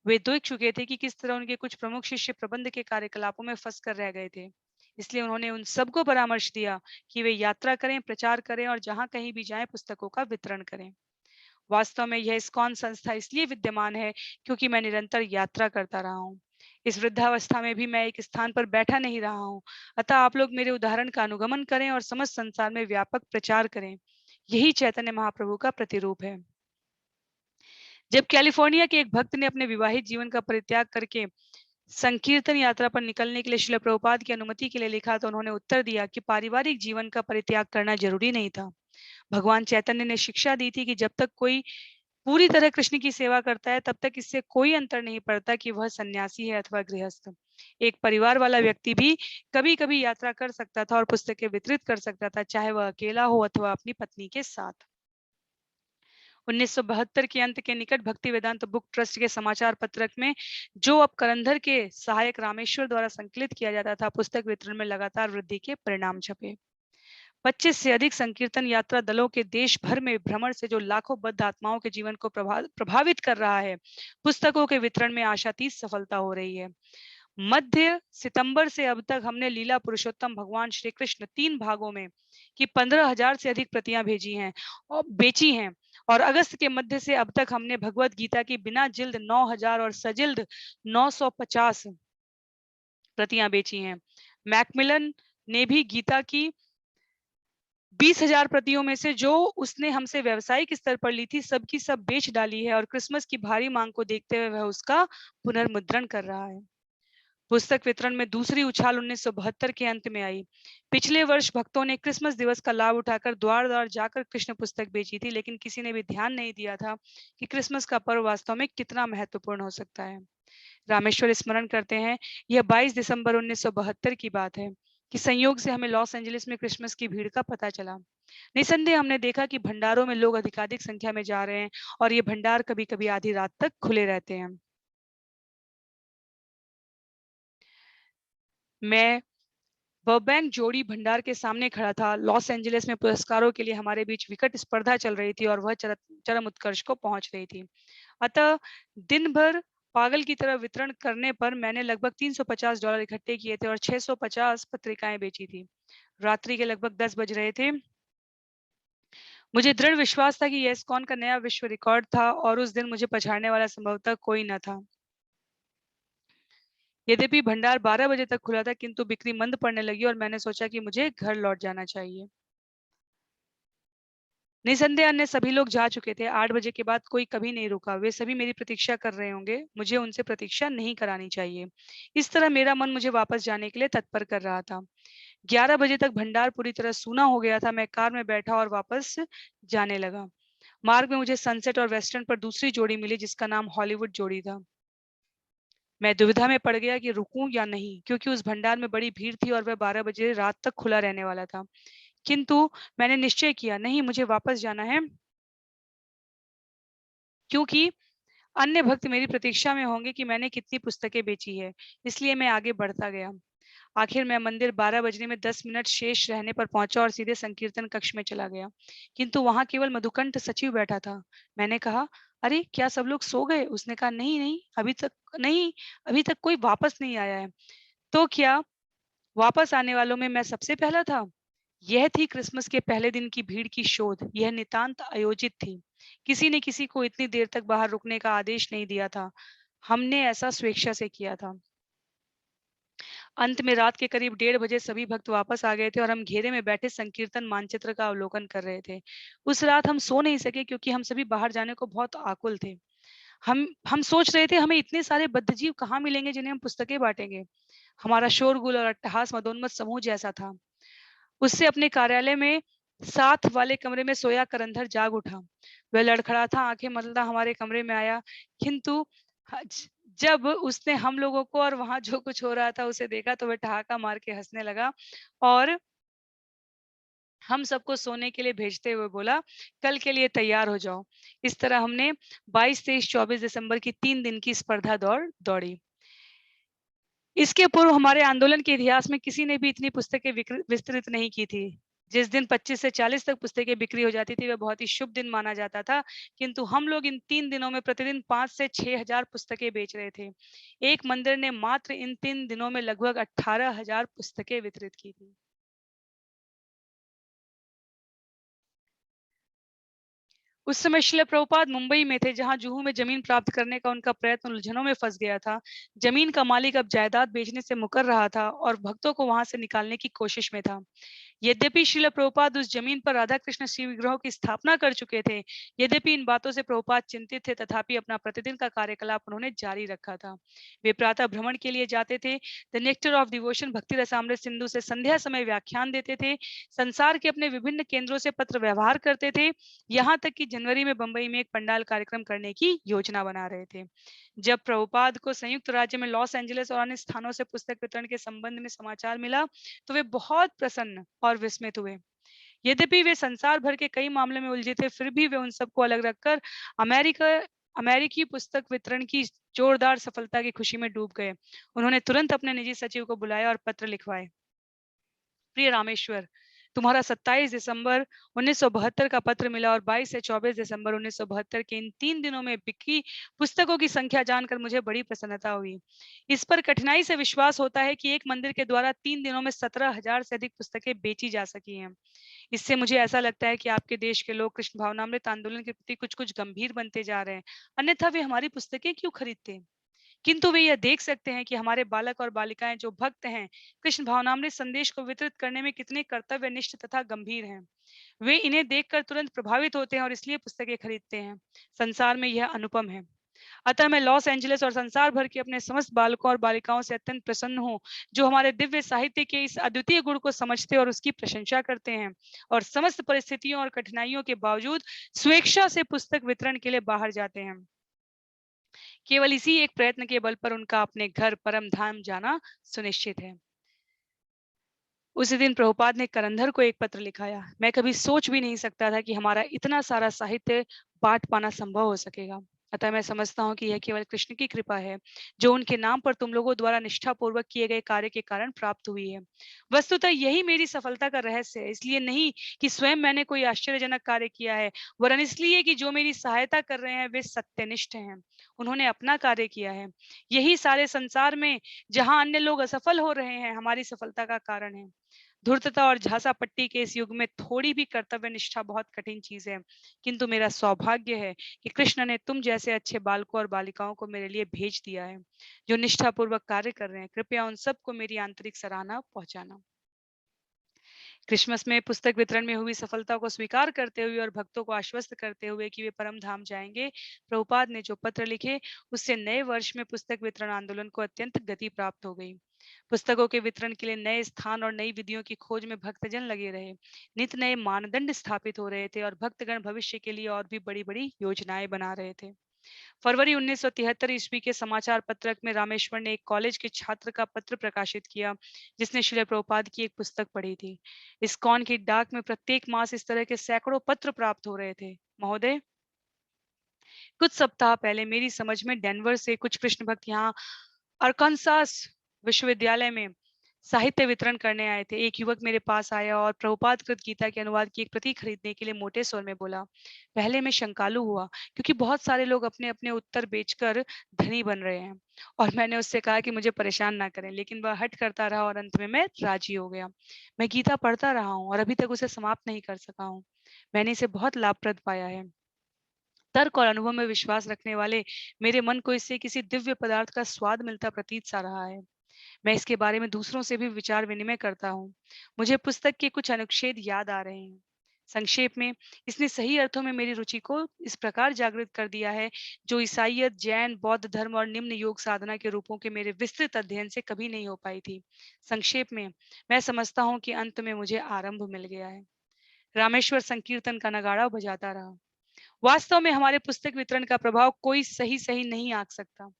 A: वे देख चुके थे कि किस तरह उनके कुछ प्रमुख शिष्य प्रबंध के कार्यकलापों में फंस कर रह गए थे। इसलिए उन्होंने उन सबको परामर्श दिया कि वे यात्रा करें, प्रचार करें और जहां कहीं भी जाएं पुस्तकों का वितरण करें। वास्तव में यह इस्कॉन संस्था इसलिए विद्यमान है क्योंकि मैं निरंतर यात्रा करता रहा हूँ। इस वृद्धावस्था में भी मैं एक स्थान पर बैठा नहीं रहा हूँ। अतः आप लोग मेरे उदाहरण का अनुगमन करें और समस्त संसार में व्यापक प्रचार करें। यही चैतन्य महाप्रभु का प्रतिरूप है। जब कैलिफोर्निया के एक भक्त ने अपने विवाहित जीवन का परित्याग करके संकीर्तन यात्रा पर निकलने के लिए श्रील प्रभुपाद की अनुमति के लिए लिखा तो उन्होंने उत्तर दिया कि पारिवारिक जीवन का परित्याग करना जरूरी नहीं था। भगवान चैतन्य ने शिक्षा दी थी कि जब तक कोई पूरी तरह कृष्ण की सेवा करता है तब तक इससे कोई अंतर नहीं पड़ता कि वह सन्यासी है अथवा गृहस्थ। एक परिवार वाला व्यक्ति भी कभी कभी यात्रा कर सकता था और पुस्तकें वितरित कर सकता था, चाहे वह अकेला हो अथवा अपनी पत्नी के साथ। 1972 के अंत के निकट भक्ति वेदांत बुक ट्रस्ट के समाचार पत्रक में, जो अब करंधर के सहायक रामेश्वर द्वारा संकलित किया जाता था, पुस्तक वितरण में लगातार वृद्धि के परिणाम छपे। 25 से अधिक संकीर्तन यात्रा दलों के देश भर में भ्रमण से जो लाखों बद्ध आत्माओं के जीवन को प्रभावित कर रहा है, पुस्तकों के वितरण में आशातीत सफलता हो रही है। मध्य सितंबर से अब तक हमने लीला पुरुषोत्तम भगवान श्री कृष्ण 3 भागों में की 15,000 से अधिक प्रतियां भेजी हैं और बेची हैं, और अगस्त के मध्य से अब तक हमने भगवत गीता की बिना जिल्द 9,000 और सजिल्द 950 प्रतियां बेची हैं। मैकमिलन ने भी गीता की 20,000 प्रतियों में से जो उसने हमसे व्यावसायिक स्तर पर ली थी, सबकी सब बेच डाली है और क्रिसमस की भारी मांग को देखते हुए वह उसका पुनर्मुद्रण कर रहा है। पुस्तक वितरण में दूसरी उछाल 1972 के अंत में आई। पिछले वर्ष भक्तों ने क्रिसमस दिवस का लाभ उठाकर द्वार द्वार जाकर कृष्ण पुस्तक बेची थी, लेकिन किसी ने भी ध्यान नहीं दिया था कि क्रिसमस का पर्व वास्तव में कितना महत्वपूर्ण हो सकता है। रामेश्वर स्मरण करते हैं, यह 22 दिसंबर 1972 की बात है कि संयोग से हमें लॉस एंजलिस में क्रिसमस की भीड़ का पता चला। निसंदेह हमने देखा कि भंडारों में लोग अधिकाधिक संख्या में जा रहे हैं और ये भंडार कभी कभी आधी रात तक खुले रहते हैं। मैं बर्बैंक जोड़ी भंडार के सामने खड़ा था। लॉस एंजलिस में पुरस्कारों के लिए हमारे बीच विकट स्पर्धा चल रही थी और वह चरम उत्कर्ष को पहुंच रही थी। अतः दिन भर पागल की तरह वितरण करने पर मैंने लगभग $350 इकट्ठे किए थे और 650 पत्रिकाएं बेची थी। रात्रि के लगभग 10 बज रहे थे। मुझे दृढ़ विश्वास था कि यह इस्कॉन का नया विश्व रिकॉर्ड था और उस दिन मुझे पछाड़ने वाला संभवतः कोई न था। यद्यपि भंडार 12 बजे तक खुला था, किंतु बिक्री मंद पड़ने लगी और मैंने सोचा कि मुझे घर लौट जाना चाहिए। निसंदेह अन्य सभी लोग जा चुके थे। 8 बजे के बाद कोई कभी नहीं रुका। वे सभी मेरी प्रतीक्षा कर रहे होंगे। मुझे उनसे प्रतीक्षा नहीं करानी चाहिए। इस तरह मेरा मन मुझे वापस जाने के लिए तत्पर कर रहा था। 11 बजे तक भंडार पूरी तरह सूना हो गया था। मैं कार में बैठा और वापस जाने लगा। मार्ग में मुझे सनसेट और वेस्टर्न पर दूसरी जोड़ी मिली जिसका नाम हॉलीवुड जोड़ी था। मैं दुविधा में पड़ गया कि रुकूं या नहीं, क्योंकि उस भंडार में बड़ी भीड़ थी और वह 12 बजे रात तक खुला रहने वाला था। किंतु मैंने निश्चय किया, नहीं, मुझे वापस जाना है, क्योंकि अन्य भक्त मेरी प्रतीक्षा में होंगे कि मैंने कितनी पुस्तकें बेची है। इसलिए मैं आगे बढ़ता गया। आखिर मैं मंदिर 12 बजने में 10 मिनट शेष रहने पर पहुंचा और सीधे संकीर्तन कक्ष में चला गया। किंतु वहां केवल मधुकंठ सचिव बैठा था। मैंने कहा, अरे क्या सब लोग सो गए? उसने कहा, नहीं नहीं, अभी तक कोई वापस नहीं आया है। तो क्या वापस आने वालों में मैं सबसे पहला था? यह थी क्रिसमस के पहले दिन की भीड़ की शोध। यह नितांत आयोजित थी। किसी ने किसी को इतनी देर तक बाहर रुकने का आदेश नहीं दिया था। हमने ऐसा स्वेच्छा से किया था। अंत में रात के करीब 1:30 बजे सभी भक्त वापस आ गए थे और हम घेरे में बैठे संकीर्तन मानचित्र का अवलोकन कर रहे थे। उस रात हम सो नहीं सके क्योंकि हम सभी बाहर जाने को बहुत आकुल थे। हम सोच रहे थे, हमें इतने सारे बद्धजीव कहाँ मिलेंगे जिन्हें हम पुस्तकें बांटेंगे। हमारा शोरगुल और अट्टहास मदोन्मत्त समूह जैसा था। उससे अपने कार्यालय में साथ वाले कमरे में सोया करंधर जाग उठा। वह लड़खड़ाता आंखें मलता हमारे कमरे में आया, किंतु जब उसने हम लोगों को और वहां जो कुछ हो रहा था उसे देखा तो वह ठहाका मार के हंसने लगा और हम सबको सोने के लिए भेजते हुए बोला, कल के लिए तैयार हो जाओ। इस तरह हमने 22, 23, 24 दिसंबर की 3 दिन की स्पर्धा दौड़ी। इसके पूर्व हमारे आंदोलन के इतिहास में किसी ने भी इतनी पुस्तकें विस्तृत नहीं की थी। जिस दिन 25 से 40 तक पुस्तकें बिक्री हो जाती थी वह बहुत ही शुभ दिन माना जाता था, किंतु हम लोग इन 3 दिनों में प्रतिदिन 5 से 6,000 पुस्तकें बेच रहे थे। एक मंदिर ने मात्र इन 3 दिनों में लगभग 18,000 पुस्तकें वितरित की थी। उस समय श्रील प्रभुपाद मुंबई में थे, जहां जुहू में जमीन प्राप्त करने का उनका प्रयत्न उलझनों में फंस गया था। जमीन का मालिक अब जायदाद बेचने से मुकर रहा था और भक्तों को वहां से निकालने की कोशिश में था। यद्यपि श्रील प्रभुपाद उस जमीन पर राधा कृष्ण शिव विग्रहों की स्थापना कर चुके थे, यद्यपि इन बातों से प्रभुपाद चिंतित थे, तथापि अपना प्रतिदिन का कार्यकलाप उन्होंने जारी रखा था। वे प्रातः भ्रमण के लिए जाते थे, द नेक्टर ऑफ डिवोशन भक्ति रसामृत सिंधु से संध्या समय व्याख्यान देते थे, संसार के अपने विभिन्न केंद्रों से पत्र व्यवहार करते थे, यहाँ तक कि जनवरी में बंबई में एक पंडाल कार्यक्रम करने की योजना बना रहे थे। जब प्रभुपाद को संयुक्त राज्य में लॉस एंजलिस और अन्य स्थानों से पुस्तक वितरण के संबंध में समाचार मिला, तो वे बहुत प्रसन्न और विस्मित हुए। यद्यपि वे संसार भर के कई मामलों में उलझे थे, फिर भी वे उन सबको अलग रखकर अमेरिकी पुस्तक वितरण की जोरदार सफलता की खुशी में डूब गए। उन्होंने तुरंत अपने निजी सचिव को बुलाया और पत्र लिखवाए। प्रिय रामेश्वर, तुम्हारा 27 दिसंबर 1972 का पत्र मिला और 22 से 24 दिसंबर 1972 के इन 3 दिनों में बिकी पुस्तकों की संख्या जानकर मुझे बड़ी प्रसन्नता हुई। इस पर कठिनाई से विश्वास होता है कि एक मंदिर के द्वारा 3 दिनों में 17,000 से अधिक पुस्तकें बेची जा सकी हैं। इससे मुझे ऐसा लगता है कि आपके देश के लोग कृष्ण भावनामृत आंदोलन के प्रति कुछ कुछ गंभीर बनते जा रहे हैं, अन्यथा वे हमारी पुस्तकें क्यों खरीदते? किंतु वे यह देख सकते हैं कि हमारे बालक और बालिकाएं जो भक्त हैं, कृष्ण भावनामृत संदेश को वितरित करने में कितने कर्तव्यनिष्ठ तथा गंभीर हैं। वे इन्हें देखकर तुरंत प्रभावित होते हैं और इसलिए पुस्तकें खरीदते हैं। संसार में यह अनुपम है। अतः मैं लॉस एंजलिस और संसार भर के अपने समस्त बालकों और बालिकाओं से अत्यंत प्रसन्न हूँ, जो हमारे दिव्य साहित्य के इस अद्वितीय गुण को समझते और उसकी प्रशंसा करते हैं और समस्त परिस्थितियों और कठिनाइयों के बावजूद स्वेच्छा से पुस्तक वितरण के लिए बाहर जाते हैं। केवल इसी एक प्रयत्न के बल पर उनका अपने घर परम धाम जाना सुनिश्चित है। उसी दिन प्रभुपाद ने करंधर को एक पत्र लिखाया। मैं कभी सोच भी नहीं सकता था कि हमारा इतना सारा साहित्य बांट पाना संभव हो सकेगा। अतः मैं समझता हूँ कि यह केवल कृष्ण की कृपा है, जो उनके नाम पर तुम लोगों द्वारा निष्ठापूर्वक किए गए कार्य के कारण प्राप्त हुई है। वस्तुतः यही मेरी सफलता का रहस्य है, इसलिए नहीं कि स्वयं मैंने कोई आश्चर्यजनक कार्य किया है, वरन इसलिए कि जो मेरी सहायता कर रहे हैं वे सत्यनिष्ठ हैं। उन्होंने अपना कार्य किया है। यही सारे संसार में जहां अन्य लोग असफल हो रहे हैं, हमारी सफलता का कारण है। धूर्तता और झांसा पट्टी के इस युग में थोड़ी भी कर्तव्य निष्ठा बहुत कठिन चीज है, किंतु मेरा सौभाग्य है कि कृष्ण ने तुम जैसे अच्छे बालकों और बालिकाओं को मेरे लिए भेज दिया है, जो निष्ठापूर्वक कार्य कर रहे हैं। कृपया उन सबको मेरी आंतरिक सराहना पहुंचाना। क्रिसमस में पुस्तक वितरण में हुई सफलता को स्वीकार करते हुए और भक्तों को आश्वस्त करते हुए कि वे परम धाम जाएंगे, प्रभुपाद ने जो पत्र लिखे, उससे नए वर्ष में पुस्तक वितरण आंदोलन को अत्यंत गति प्राप्त हो गई। पुस्तकों के वितरण के लिए नए स्थान और नई विधियों की खोज में भक्तजन लगे रहे। नित नए मानदंड स्थापित हो रहे थे और भक्तगण भविष्य के लिए और भी बड़ी बड़ी योजनाएं बना रहे थे। फरवरी 1973 ईस्वी के समाचार पत्रक में रामेश्वर ने एक कॉलेज के छात्र का पत्र प्रकाशित किया, जिसने श्रील प्रभुपाद की एक पुस्तक पढ़ी थी। इस्कॉन की डाक में प्रत्येक मास इस तरह के सैकड़ों पत्र प्राप्त हो रहे थे। महोदय, कुछ सप्ताह पहले मेरी समझ में डेनवर से कुछ कृष्ण भक्त यहाँ अरकानसास विश्वविद्यालय में साहित्य वितरण करने आए थे। एक युवक मेरे पास आया और प्रभुपाद कृत गीता के अनुवाद की एक प्रति खरीदने के लिए मोटे स्वर में बोला। पहले मैं शंकालु हुआ, क्योंकि बहुत सारे लोग अपने अपने उत्तर बेचकर धनी बन रहे हैं, और मैंने उससे कहा कि मुझे परेशान ना करें, लेकिन वह हट करता रहा और अंत में मैं राजी हो गया। मैं गीता पढ़ता रहा हूँ और अभी तक उसे समाप्त नहीं कर सका हूँ। मैंने इसे बहुत लाभप्रद पाया है। तर्क और अनुभव में विश्वास रखने वाले मेरे मन को इससे किसी दिव्य पदार्थ का स्वाद मिलता प्रतीत सा रहा है। मैं इसके बारे में दूसरों से भी विचार विनिमय करता हूँ। मुझे पुस्तक के कुछ अनुच्छेद याद आ रहे हैं। संक्षेप में, इसने सही अर्थों में मेरी रुचि को इस प्रकार जागृत कर दिया है, जो ईसाइयत, जैन, बौद्ध धर्म और निम्न योग साधना के रूपों के मेरे विस्तृत अध्ययन से कभी नहीं हो पाई थी। संक्षेप में, मैं समझता हूँ कि अंत में मुझे आरंभ मिल गया है। रामेश्वर संकीर्तन का नगाड़ा बजाता रहा। वास्तव में हमारे पुस्तक वितरण का प्रभाव कोई सही सही नहीं आंक सकता।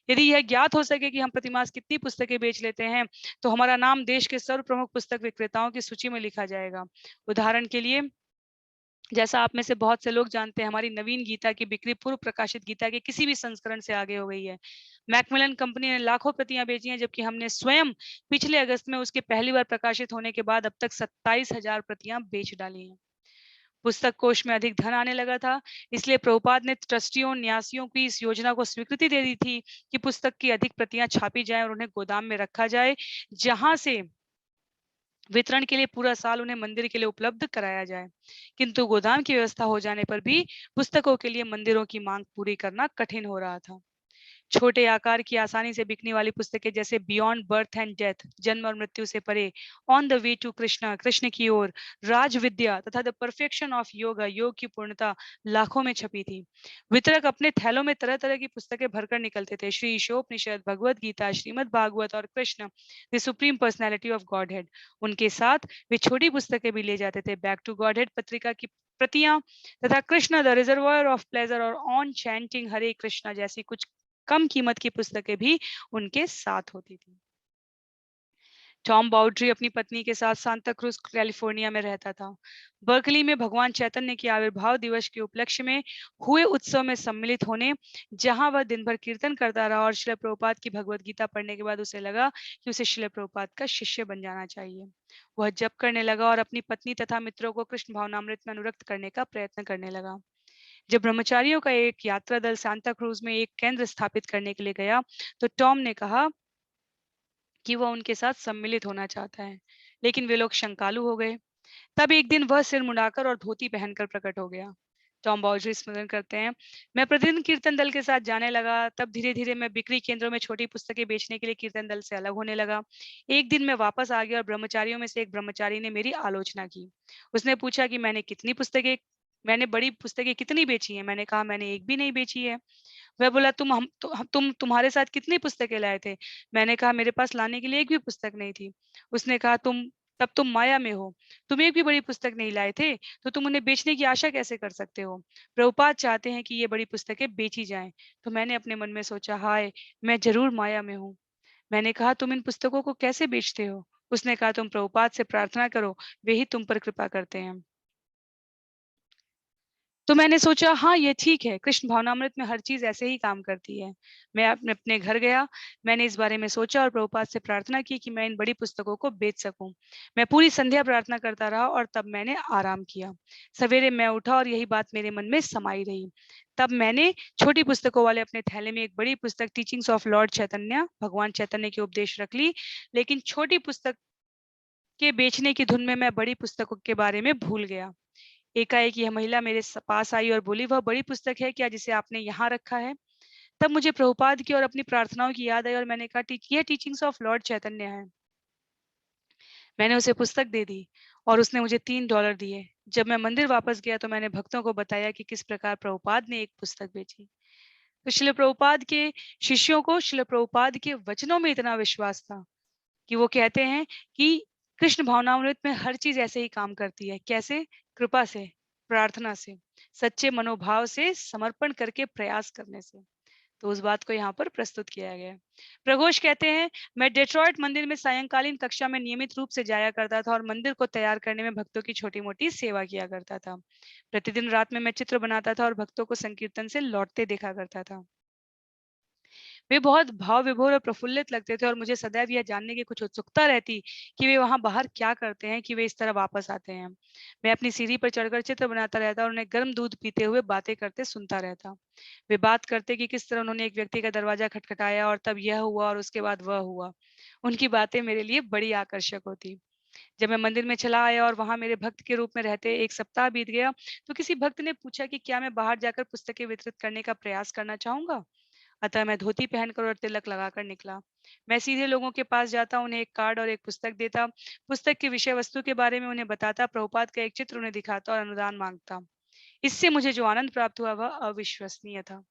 A: यदि यह ज्ञात हो सके कि हम प्रतिमास कितनी पुस्तकें बेच लेते हैं, तो हमारा नाम देश के सर्व प्रमुख पुस्तक विक्रेताओं की सूची में लिखा जाएगा। उदाहरण के लिए, जैसा आप में से बहुत से लोग जानते हैं, हमारी नवीन गीता की बिक्री पूर्व प्रकाशित गीता के किसी भी संस्करण से आगे हो गई है। मैकमिलन कंपनी ने लाखों प्रतियां बेची हैं, जबकि हमने स्वयं पिछले अगस्त में उसके पहली बार प्रकाशित होने के बाद अब तक 27,000 प्रतियां बेच डाली हैं। पुस्तक कोष में अधिक धन आने लगा था, इसलिए प्रभुपाद ने ट्रस्टियों, न्यासियों की इस योजना को स्वीकृति दे दी थी कि पुस्तक की अधिक प्रतियां छापी जाएं और उन्हें गोदाम में रखा जाए, जहां से वितरण के लिए पूरा साल उन्हें मंदिर के लिए उपलब्ध कराया जाए। किंतु गोदाम की व्यवस्था हो जाने पर भी पुस्तकों के लिए मंदिरों की मांग पूरी करना कठिन हो रहा था। छोटे आकार की आसानी से बिकने वाली पुस्तकें जैसे बियॉन्ड बर्थ एंड डेथ, जन्म और मृत्यु से परे, on the way to Krishna, Krishna की ओर, राज विद्या तथा द परफेक्शन ऑफ योगा, योग की पूर्णता, लाखों में छपी थी। वितरक अपने थैलों में तरह तरह की पुस्तकें भरकर निकलते थे। श्री ईशोपनिषद, भगवद गीता, श्रीमद् भागवत और Krishna the supreme personality of God head. उनके साथ वे छोटी पुस्तकें भी ले जाते थे। बैक टू गॉड हेड पत्रिका की प्रतियां तथा Krishna the reservoir of pleasure और ऑन चैंटिंग हरे कृष्णा जैसी कुछ कम कीमत की पुस्तकें भी उनके साथ होती थी। टॉम बाउड्री अपनी पत्नी के साथ सांता क्रूज कैलिफोर्निया में रहता था। बर्कली में भगवान चैतन्य के आविर्भाव दिवस के उपलक्ष्य में हुए उत्सव में सम्मिलित होने, जहां वह दिन भर कीर्तन करता रहा और श्रील प्रभुपाद की भगवत गीता पढ़ने के बाद उसे लगा कि उसे श्रील प्रभुपाद का शिष्य बन जाना चाहिए। वह जप करने लगा और अपनी पत्नी तथा मित्रों को कृष्ण भावनामृत में अनुरक्त करने का प्रयत्न करने लगा। जब ब्रह्मचारियों का एक यात्रा दल सांता क्रूज में एक केंद्र स्थापित करने के लिए गया, तो टॉम ने कहा कि वह उनके साथ सम्मिलित होना चाहता है, लेकिन वे लोग शंकालु हो गए। तब एक दिन वह सिर मुंडाकर और धोती पहनकर प्रकट हो गया। टॉम बाउजरी स्मरण करते हैं, मैं प्रतिदिन कीर्तन दल के साथ जाने लगा। तब धीरे धीरे मैं बिक्री केंद्रों में छोटी पुस्तकें बेचने के लिए कीर्तन दल से अलग होने लगा। एक दिन मैं वापस आ गया और ब्रह्मचारियों में से एक ब्रह्मचारी ने मेरी आलोचना की। उसने पूछा कि मैंने बड़ी पुस्तकें कितनी बेची हैं। मैंने कहा मैंने एक भी नहीं बेची है। वह बोला तुम तुम्हारे साथ कितनी पुस्तकें लाए थे। मैंने कहा मेरे पास लाने के लिए एक भी पुस्तक नहीं थी। उसने कहा तब तुम माया में हो, तुम एक भी बड़ी पुस्तक नहीं लाए थे, तो तुम उन्हें बेचने की आशा कैसे कर सकते हो। प्रभुपाद चाहते हैं कि ये बड़ी पुस्तकें बेची जाएं। तो मैंने अपने मन में सोचा, हाय, मैं जरूर माया में हूँ। मैंने कहा तुम इन पुस्तकों को कैसे बेचते हो। उसने कहा तुम प्रभुपाद से प्रार्थना करो, वे ही तुम पर कृपा करते हैं। तो मैंने सोचा हाँ ये ठीक है, कृष्ण भावनामृत में हर चीज ऐसे ही काम करती है। मैं अपने घर गया, मैंने इस बारे में सोचा और प्रभुपाद से प्रार्थना की कि मैं इन बड़ी पुस्तकों को बेच सकूं। मैं पूरी संध्या प्रार्थना करता रहा और तब मैंने आराम किया। सवेरे मैं उठा और यही बात मेरे मन में समाई रही। तब मैंने छोटी पुस्तकों वाले अपने थैले में एक बड़ी पुस्तक टीचिंग्स ऑफ लॉर्ड चैतन्य, भगवान चैतन्य के उपदेश रख ली। लेकिन छोटी पुस्तक के बेचने की धुन में मैं बड़ी पुस्तकों के बारे में भूल गया। एकाएक यह महिला मेरे पास आई और बोली, वह बड़ी पुस्तक है क्या जिसे आपने यहाँ रखा है। तब मुझे प्रभुपाद की और अपनी प्रार्थनाओं की याद आई और मैंने कहा यह टीचिंग्स ऑफ लॉर्ड चैतन्य है। मैंने उसे पुस्तक दे दी और उसने मुझे $3 दिए। जब मैं मंदिर वापस गया तो मैंने भक्तों को बताया कि किस प्रकार प्रभुपाद ने एक पुस्तक बेची। तो श्रील प्रभुपाद के शिष्यों को श्रील प्रभुपाद के वचनों में इतना विश्वास था कि वो कहते हैं कि कृष्ण भावनामृत में हर चीज ऐसे ही काम करती है। कैसे? कृपा से, प्रार्थना से, सच्चे मनोभाव से, समर्पण करके प्रयास करने से। तो उस बात को यहाँ पर प्रस्तुत किया गया है। प्रघोष कहते हैं, मैं डेट्रॉयट मंदिर में सायंकालीन कक्षा में नियमित रूप से जाया करता था और मंदिर को तैयार करने में भक्तों की छोटी मोटी सेवा किया करता था। प्रतिदिन रात में मैं चित्र बनाता था और भक्तों को संकीर्तन से लौटते देखा करता था। वे बहुत भाव विभोर और प्रफुल्लित लगते थे और मुझे सदैव यह जानने की कुछ उत्सुकता रहती कि वे वहां बाहर क्या करते हैं कि वे इस तरह वापस आते हैं। मैं अपनी सीढ़ी पर चढ़कर चित्र बनाता रहता और उन्हें गर्म दूध पीते हुए बातें करते सुनता रहता। वे बात करते कि किस तरह उन्होंने एक व्यक्ति का दरवाजा खटखटाया और तब यह हुआ और उसके बाद वह हुआ। उनकी बातें मेरे लिए बड़ी आकर्षक होती। जब मैं मंदिर में चला आया और वहां मेरे भक्त के रूप में रहते एक सप्ताह बीत गया, तो किसी भक्त ने पूछा कि क्या मैं बाहर जाकर पुस्तकें वितरित करने का प्रयास करना चाहूंगा। अतः मैं धोती पहनकर और तिलक लगाकर निकला। मैं सीधे लोगों के पास जाता, उन्हें एक कार्ड और एक पुस्तक देता, पुस्तक की विषय वस्तु के बारे में उन्हें बताता, प्रभुपाद का एक चित्र उन्हें दिखाता और अनुदान मांगता। इससे मुझे जो आनंद प्राप्त हुआ वह अविश्वसनीय था।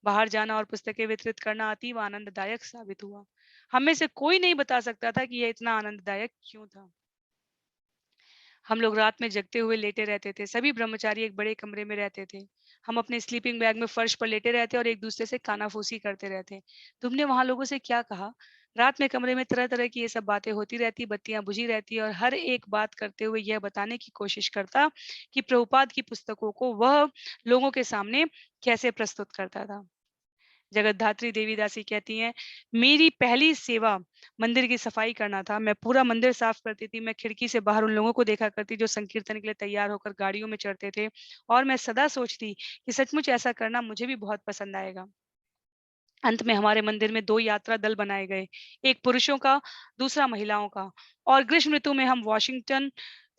A: बाहर जाना और पुस्तकें वितरित करना अतीव आनंददायक साबित हुआ। हम में से कोई नहीं बता सकता था कि यह इतना आनंददायक क्यों था। हम लोग रात में जगते हुए लेटे रहते थे। सभी ब्रह्मचारी एक बड़े कमरे में रहते थे। हम अपने स्लीपिंग बैग में फर्श पर लेटे रहते और एक दूसरे से कानाफूसी करते रहते। तुमने वहां लोगों से क्या कहा? रात में कमरे में तरह तरह की ये सब बातें होती रहती, बत्तियां बुझी रहती और हर एक बात करते हुए यह बताने की कोशिश करता कि प्रभुपाद की पुस्तकों को वह लोगों के सामने कैसे प्रस्तुत करता था। जगतधात्री देवीदासी कहती हैं, मेरी पहली सेवा मंदिर की सफाई करना था। मैं पूरा मंदिर साफ करती थी। मैं खिड़की से बाहर उन लोगों को देखा करती जो संकीर्तन के लिए तैयार होकर गाड़ियों में चढ़ते थे और मैं सदा सोचती कि सचमुच ऐसा करना मुझे भी बहुत पसंद आएगा। अंत में हमारे मंदिर में 2 यात्रा दल बनाए गए, एक पुरुषों का, दूसरा महिलाओं का। और ग्रीष्म ऋतु में हम वॉशिंगटन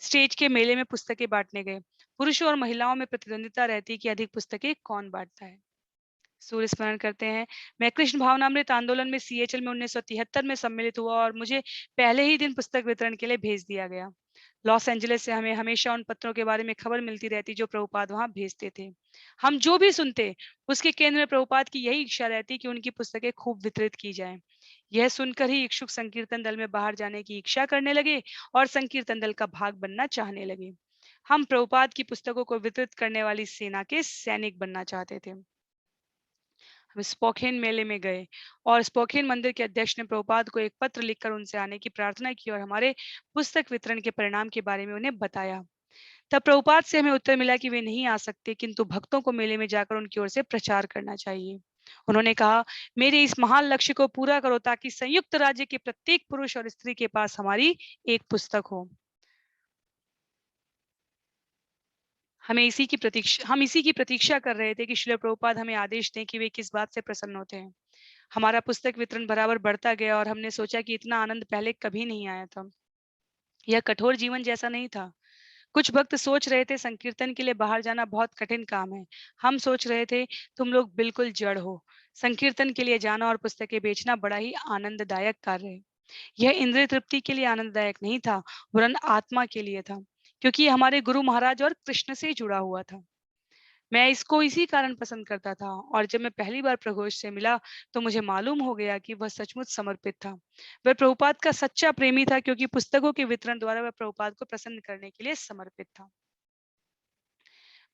A: स्टेज के मेले में पुस्तकें बांटने गए। पुरुषों और महिलाओं में प्रतिद्वंदिता रहती कि अधिक पुस्तकें कौन बांटता है। सूर्य स्मरण करते हैं। मैं कृष्ण भावनामृत आंदोलन में सीएचएल में 1973 में सम्मिलित हुआ और मुझे पहले ही दिन पुस्तक वितरण के लिए भेज दिया गया। लॉस एंजलिस से हमें हमेशा उन पत्रों के बारे में खबर मिलती रहती जो प्रभुपाद वहां भेजते थे। हम जो भी सुनते, उसके केंद्र में प्रभुपाद की यही इच्छा रहती कि उनकी पुस्तकें खूब वितरित की जाएं। यह सुनकर ही इच्छुक संकीर्तन दल में बाहर जाने की इच्छा करने लगे और संकीर्तन दल का भाग बनना चाहने लगे। हम प्रभुपाद की पुस्तकों को वितरित करने वाली सेना के सैनिक बनना चाहते थे। हम स्पोकेन मेले में गए और स्पोकेन मंदिर के अध्यक्ष ने प्रभुपाद को एक पत्र लिखकर उनसे आने की प्रार्थना की और हमारे पुस्तक वितरण के परिणाम के बारे में उन्हें बताया। तब प्रभुपाद से हमें उत्तर मिला कि वे नहीं आ सकते, किंतु भक्तों को मेले में जाकर उनकी ओर से प्रचार करना चाहिए। उन्होंने कहा, मेरे इस महान लक्ष्य को पूरा करो ताकि संयुक्त राज्य के प्रत्येक पुरुष और स्त्री के पास हमारी एक पुस्तक हो। हम इसी की प्रतीक्षा कर रहे थे कि श्रील प्रभुपाद हमें आदेश दें कि वे किस बात से प्रसन्न होते हैं। हमारा पुस्तक वितरण बराबर बढ़ता गया और हमने सोचा कि इतना आनंद पहले कभी नहीं आया था। यह कठोर जीवन जैसा नहीं था। कुछ भक्त सोच रहे थे संकीर्तन के लिए बाहर जाना बहुत कठिन काम है। हम सोच रहे थे तुम लोग बिल्कुल जड़ हो। संकीर्तन के लिए जाना और पुस्तकें बेचना बड़ा ही आनंददायक कार्य है। यह इंद्रिय तृप्ति के लिए आनंददायक नहीं था, वरन आत्मा के लिए था, क्योंकि यह हमारे गुरु महाराज और कृष्ण से जुड़ा हुआ था। मैं इसको इसी कारण पसंद करता था और जब मैं पहली बार प्रघोष से मिला तो मुझे मालूम हो गया कि वह सचमुच समर्पित था। वह प्रभुपाद का सच्चा प्रेमी था, क्योंकि पुस्तकों के वितरण द्वारा वह प्रभुपाद को प्रसन्न करने के लिए समर्पित था।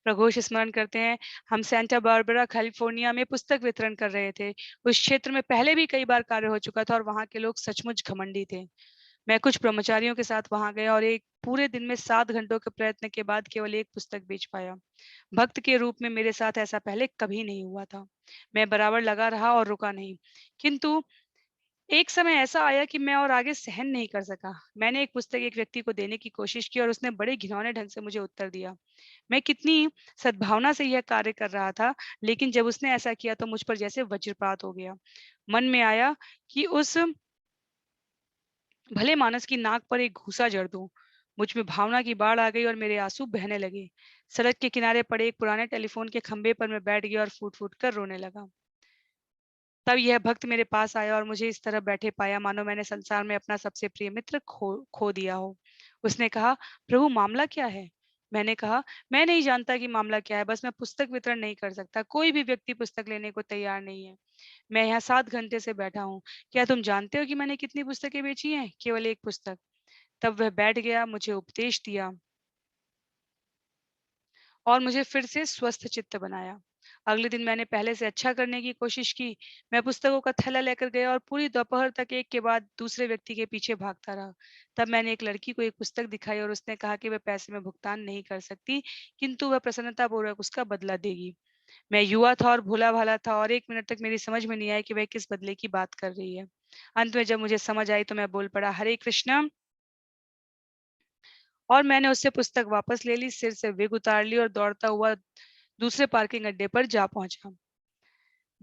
A: प्रघोष स्मरण करते हैं, हम सेंटा बारबरा कैलिफोर्निया में पुस्तक वितरण कर रहे थे। उस क्षेत्र में पहले भी कई बार कार्य हो चुका था और वहां के लोग सचमुच घमंडी थे। मैं कुछ कर्मचारियों के साथ वहां गया और एक पूरे दिन में 7 घंटों के प्रयत्न के बाद केवल एक पुस्तक बेच पाया। भक्त के रूप में मेरे साथ ऐसा पहले कभी नहीं हुआ था। मैं बराबर लगा रहा और रुका नहीं, किंतु एक समय ऐसा आया कि मैं और आगे सहन नहीं कर सका। मैंने एक पुस्तक एक व्यक्ति को देने की कोशिश की और उसने बड़े घिनौने ढंग से मुझे उत्तर दिया। मैं कितनी सद्भावना से यह कार्य कर रहा था, लेकिन जब उसने ऐसा किया तो मुझ पर जैसे वज्रपात हो गया। मन में आया कि उस भले मानस की नाक पर एक घूसा जड़ दूं। मुझ में भावना की बाढ़ आ गई और मेरे आंसू बहने लगे। सड़क के किनारे पड़े एक पुराने टेलीफोन के खंबे पर मैं बैठ गया और फूट फूट कर रोने लगा। तब यह भक्त मेरे पास आया और मुझे इस तरह बैठे पाया मानो मैंने संसार में अपना सबसे प्रिय मित्र खो दिया हो। उसने कहा, प्रभु मामला क्या है? मैंने कहा, मैं नहीं जानता कि मामला क्या है, बस मैं पुस्तक वितरण नहीं कर सकता। कोई भी व्यक्ति पुस्तक लेने को तैयार नहीं है। मैं यहाँ 7 घंटे से बैठा हूँ। क्या तुम जानते हो कि मैंने कितनी पुस्तकें बेची हैं? केवल एक पुस्तक। तब वह बैठ गया, मुझे उपदेश दिया और मुझे फिर से स्वस्थ चित्त बनाया। अगले दिन मैंने पहले से अच्छा करने की कोशिश की। मैं पुस्तकों का थैला लेकर गया और पूरी दोपहर तक एक के बाद दूसरे व्यक्ति के पीछे भागता रहा। तब मैंने एक लड़की को एक पुस्तक दिखाई और उसने कहा कि वह पैसे में भुगतान नहीं कर सकती, किंतु वह प्रसन्नतापूर्वक उसका बदला देगी। मैं युवा था और भोला भाला था और 1 मिनट तक मेरी समझ में नहीं आया कि वह किस बदले की बात कर रही है। अंत में जब मुझे समझ आई तो मैं बोल पड़ा, हरे कृष्णा, और मैंने उससे पुस्तक वापस ले ली, सिर से विग उतार ली और दौड़ता हुआ दूसरे पार्किंग अड्डे पर जा पहुंचा।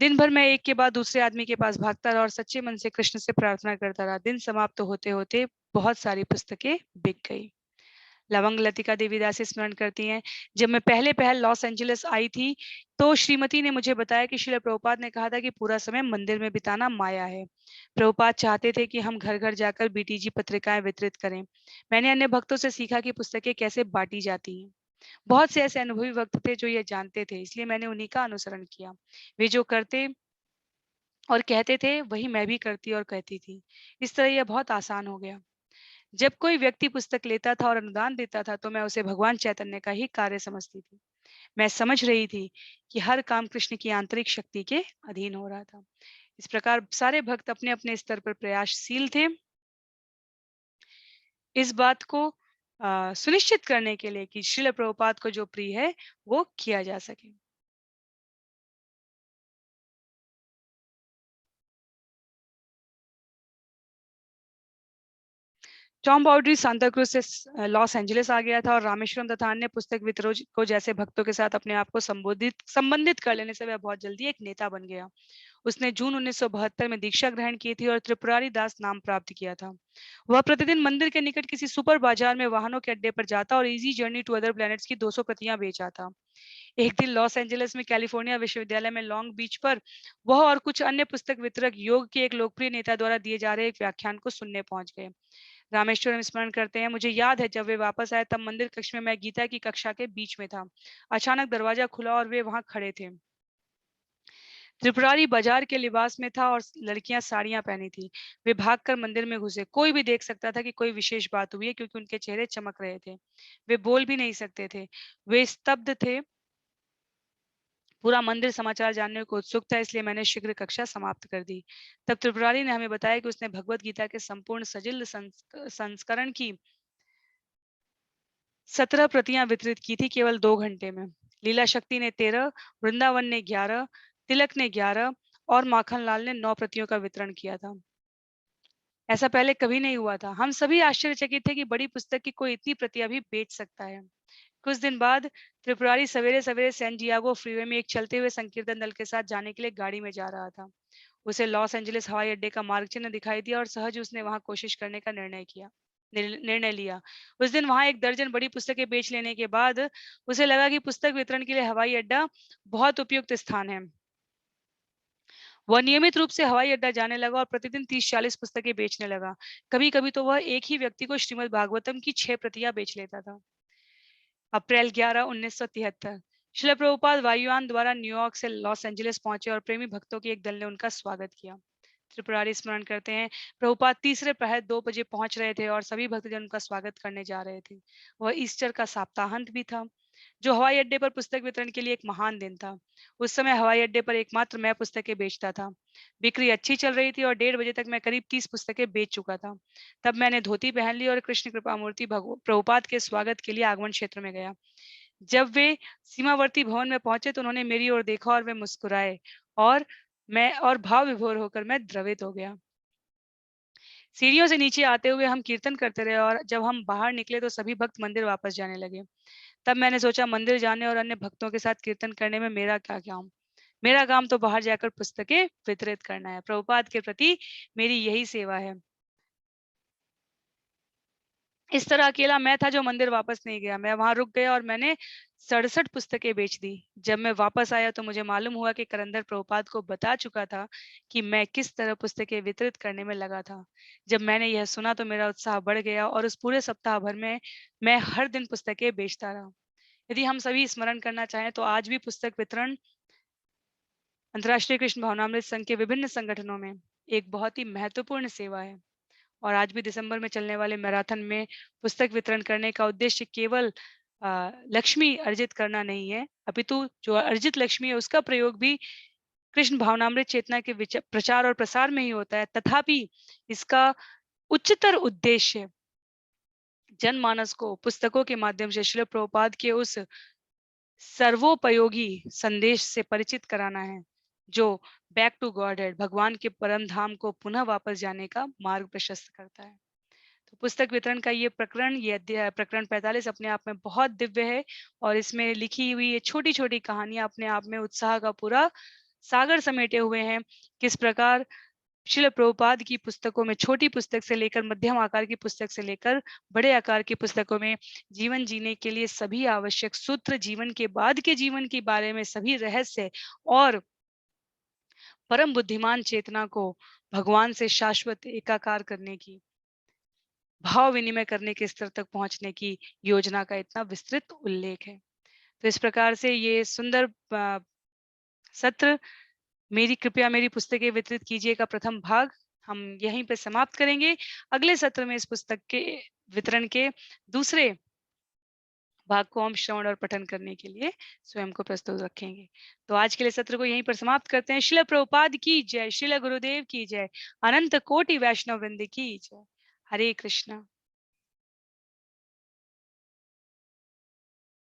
A: दिन भर मैं एक के बाद दूसरे आदमी के पास भागता रहा और सच्चे मन से कृष्ण से प्रार्थना करता रहा। दिन समाप्त होते होते बहुत सारी पुस्तकें बिक गई। लवंग लतिका देवीदासी स्मरण करती हैं, जब मैं पहले पहल लॉस एंजलिस आई थी तो श्रीमती ने मुझे बताया कि श्रील प्रभुपाद ने कहा था कि पूरा समय मंदिर में बिताना माया है। प्रभुपाद चाहते थे कि हम घर घर जाकर बीटीजी पत्रिकाएं वितरित करें। मैंने अन्य भक्तों से सीखा कि पुस्तकें कैसे बांटी जाती हैं। बहुत से ऐसे अनुभवी भक्त थे जो ये जानते थे, इसलिए मैंने उन्हीं का अनुसरण किया। वे जो करते और कहते थे वही मैं भी करती और कहती थी। इस तरह यह बहुत आसान हो गया। जब कोई व्यक्ति पुस्तक लेता था और अनुदान देता था तो मैं उसे भगवान चैतन्य का ही कार्य समझती थी। मैं समझ रही थी कि हर काम कृष्ण की आंतरिक शक्ति के अधीन हो रहा था। इस प्रकार सारे भक्त अपने अपने स्तर पर प्रयासशील थे इस बात को सुनिश्चित करने के लिए कि श्रील प्रभुपाद को जो प्रिय है वो किया जा सके। टॉम बाउड्री सांता क्रूज से लॉस एंजलिस आ गया था और रामेश्वरम तथा अन्य पुस्तक वितरकों को जैसे भक्तों के साथ अपने आप को संबंधित कर लेने से वह बहुत जल्दी एक नेता बन गया। उसने जून 1972 में दीक्षा ग्रहण की थी और त्रिपुरारी दास नाम प्राप्त किया था। वह प्रतिदिन मंदिर के निकट किसी सुपर बाजार में वाहनों के अड्डे पर जाता और easy journey to other planets की 200 प्रतियां बेचा था। एक दिन लॉस एंजलिस में कैलिफोर्निया विश्वविद्यालय में लॉन्ग बीच पर वह और कुछ अन्य पुस्तक वितरक योग के एक लोकप्रिय नेता द्वारा दिए जा रहे एक व्याख्यान को सुनने पहुंच गए। रामेश्वरम स्मरण करते हैं, मुझे याद है जब वे वापस आए तब मंदिर कक्ष में मैं गीता की कक्षा के बीच में था। अचानक दरवाजा खुला और वे वहां खड़े थे। त्रिपुरारी बाजार के लिबास में था और लड़कियां साड़ियां पहनी थी। वे भागकर मंदिर में घुसे। कोई भी देख सकता था कि कोई विशेष बात हुई है क्योंकि उनके चेहरे चमक रहे थे। वे बोल भी नहीं सकते थे। वे स्तब्ध थे। पूरा मंदिर समाचार जानने को उत्सुक था, इसलिए मैंने शीघ्र कक्षा समाप्त कर दी। तब त्रिपुरारी ने हमें बताया कि उसने भगवत गीता के संपूर्ण सजिल संस्करण की 17 प्रतियां वितरित की थी केवल 2 घंटे में। लीला शक्ति ने 13, वृंदावन ने 11, तिलक ने 11 और माखनलाल ने 9 प्रतियों का वितरण किया था। ऐसा पहले कभी नहीं हुआ था। हम सभी आश्चर्यचकित थे कि बड़ी पुस्तक की कोई इतनी प्रतियां भी बेच सकता है। कुछ दिन बाद त्रिपुरारी सवेरे सवेरे सैन डियागो फ्रीवे में एक चलते हुए संकीर्तन दल के साथ जाने के लिए गाड़ी में जा रहा था। उसे लॉस एंजलिस हवाई अड्डे का मार्ग चिन्ह दिखाई दिया और सहज उसने वहां कोशिश करने का निर्णय लिया। उस दिन वहां एक दर्जन बड़ी पुस्तकें बेच लेने के बाद उसे लगा कि पुस्तक वितरण के लिए हवाई अड्डा बहुत उपयुक्त स्थान है। वह नियमित रूप से हवाई अड्डा जाने लगा और प्रतिदिन 30-40 पुस्तकें बेचने लगा। कभी कभी तो वह एक ही व्यक्ति को श्रीमद् भागवतम की 6 प्रतियां बेच लेता था। अप्रैल 11, 1973 श्रील प्रभुपाद वायुयान द्वारा न्यूयॉर्क से लॉस एंजलिस पहुंचे और प्रेमी भक्तों के एक दल ने उनका स्वागत किया। त्रिपुरारी स्मरण करते हैं, प्रभुपाद तीसरे प्रहर 2 बजे पहुंच रहे थे और सभी भक्तजन उनका स्वागत करने जा रहे थे। वह ईस्टर का सप्ताहांत भी था, जो हवाई अड्डे पर पुस्तक वितरण के लिए एक महान दिन था। उस समय हवाई अड्डे पर एकमात्र मैं पुस्तकें बेचता था। बिक्री अच्छी चल रही थी और 1:30 बजे तक मैं करीब 30 पुस्तकें बेच चुका था। तब मैंने धोती पहन ली और कृष्ण कृपा मूर्ति प्रभुपाद के स्वागत के लिए आगमन क्षेत्र में गया। जब वे सीमावर्ती भवन में पहुंचे तो उन्होंने मेरी ओर देखा और वे मुस्कुराए और भाव विभोर होकर मैं द्रवित हो गया। सीढ़ियों से नीचे आते हुए हम कीर्तन करते रहे और जब हम बाहर निकले तो सभी भक्त मंदिर वापस जाने लगे। तब मैंने सोचा, मंदिर जाने और अन्य भक्तों के साथ कीर्तन करने में मेरा क्या काम। मेरा काम तो बाहर जाकर पुस्तकें वितरित करना है। प्रभुपाद के प्रति मेरी यही सेवा है। इस तरह अकेला मैं था जो मंदिर वापस नहीं गया। मैं वहां रुक गया और मैंने 67 पुस्तकें बेच दी। जब मैं वापस आया तो मुझे मालूम हुआ कि करंदर प्रभुपाद को बता चुका था कि मैं किस तरह पुस्तकें वितरित करने में लगा था। जब मैंने यह सुना तो मेरा उत्साह बढ़ गया और उस पूरे सप्ताह भर में मैं हर दिन पुस्तकें बेचता रहा। यदि हम सभी स्मरण करना चाहें तो आज भी पुस्तक वितरण अंतर्राष्ट्रीय कृष्ण भावनामृत संघ के विभिन्न संगठनों में एक बहुत ही महत्वपूर्ण सेवा है। और आज भी दिसंबर में चलने वाले मैराथन में पुस्तक वितरण करने का उद्देश्य केवल लक्ष्मी अर्जित करना नहीं है, अपितु जो अर्जित लक्ष्मी है उसका प्रयोग भी कृष्ण भावनामृत चेतना के प्रचार और प्रसार में ही होता है। तथापि इसका उच्चतर उद्देश्य जनमानस को पुस्तकों के माध्यम से श्रील प्रभुपाद के उस सर्वोपयोगी संदेश से परिचित कराना है, जो बैक टू गॉड है, भगवान के परम धाम को पुनः वापस जाने का मार्ग प्रशस्त करता है। तो पुस्तक वितरण का ये प्रकरण, ये अध्याय प्रकरण 45 अपने आप में बहुत दिव्य है और इसमें लिखी हुई ये छोटी छोटी कहानियां अपने आप में उत्साह का पूरा सागर समेटे हुए हैं। किस प्रकार श्रील प्रभुपाद की पुस्तकों में छोटी पुस्तक से लेकर मध्यम आकार की पुस्तक से लेकर बड़े आकार की पुस्तकों में जीवन जीने के लिए सभी आवश्यक सूत्र, जीवन के बाद के जीवन के बारे में सभी रहस्य और परम बुद्धिमान चेतना को भगवान से शाश्वत एकाकार करने की, भाव विनिमय करने के स्तर तक पहुंचने की योजना का इतना विस्तृत उल्लेख है। तो इस प्रकार से ये सुंदर सत्र मेरी कृपया मेरी पुस्तकें वितरित कीजिए का प्रथम भाग हम यहीं पे समाप्त करेंगे। अगले सत्र में इस पुस्तक के वितरण के दूसरे भाग को हम श्रवण और पठन करने के लिए स्वयं को प्रस्तुत रखेंगे। तो आज के लिए सत्र को यहीं पर समाप्त करते हैं। श्रील प्रभुपाद की जय, श्रील गुरुदेव की जय, अनंत कोटि वैष्णव वृंद की जय। हरे कृष्णा।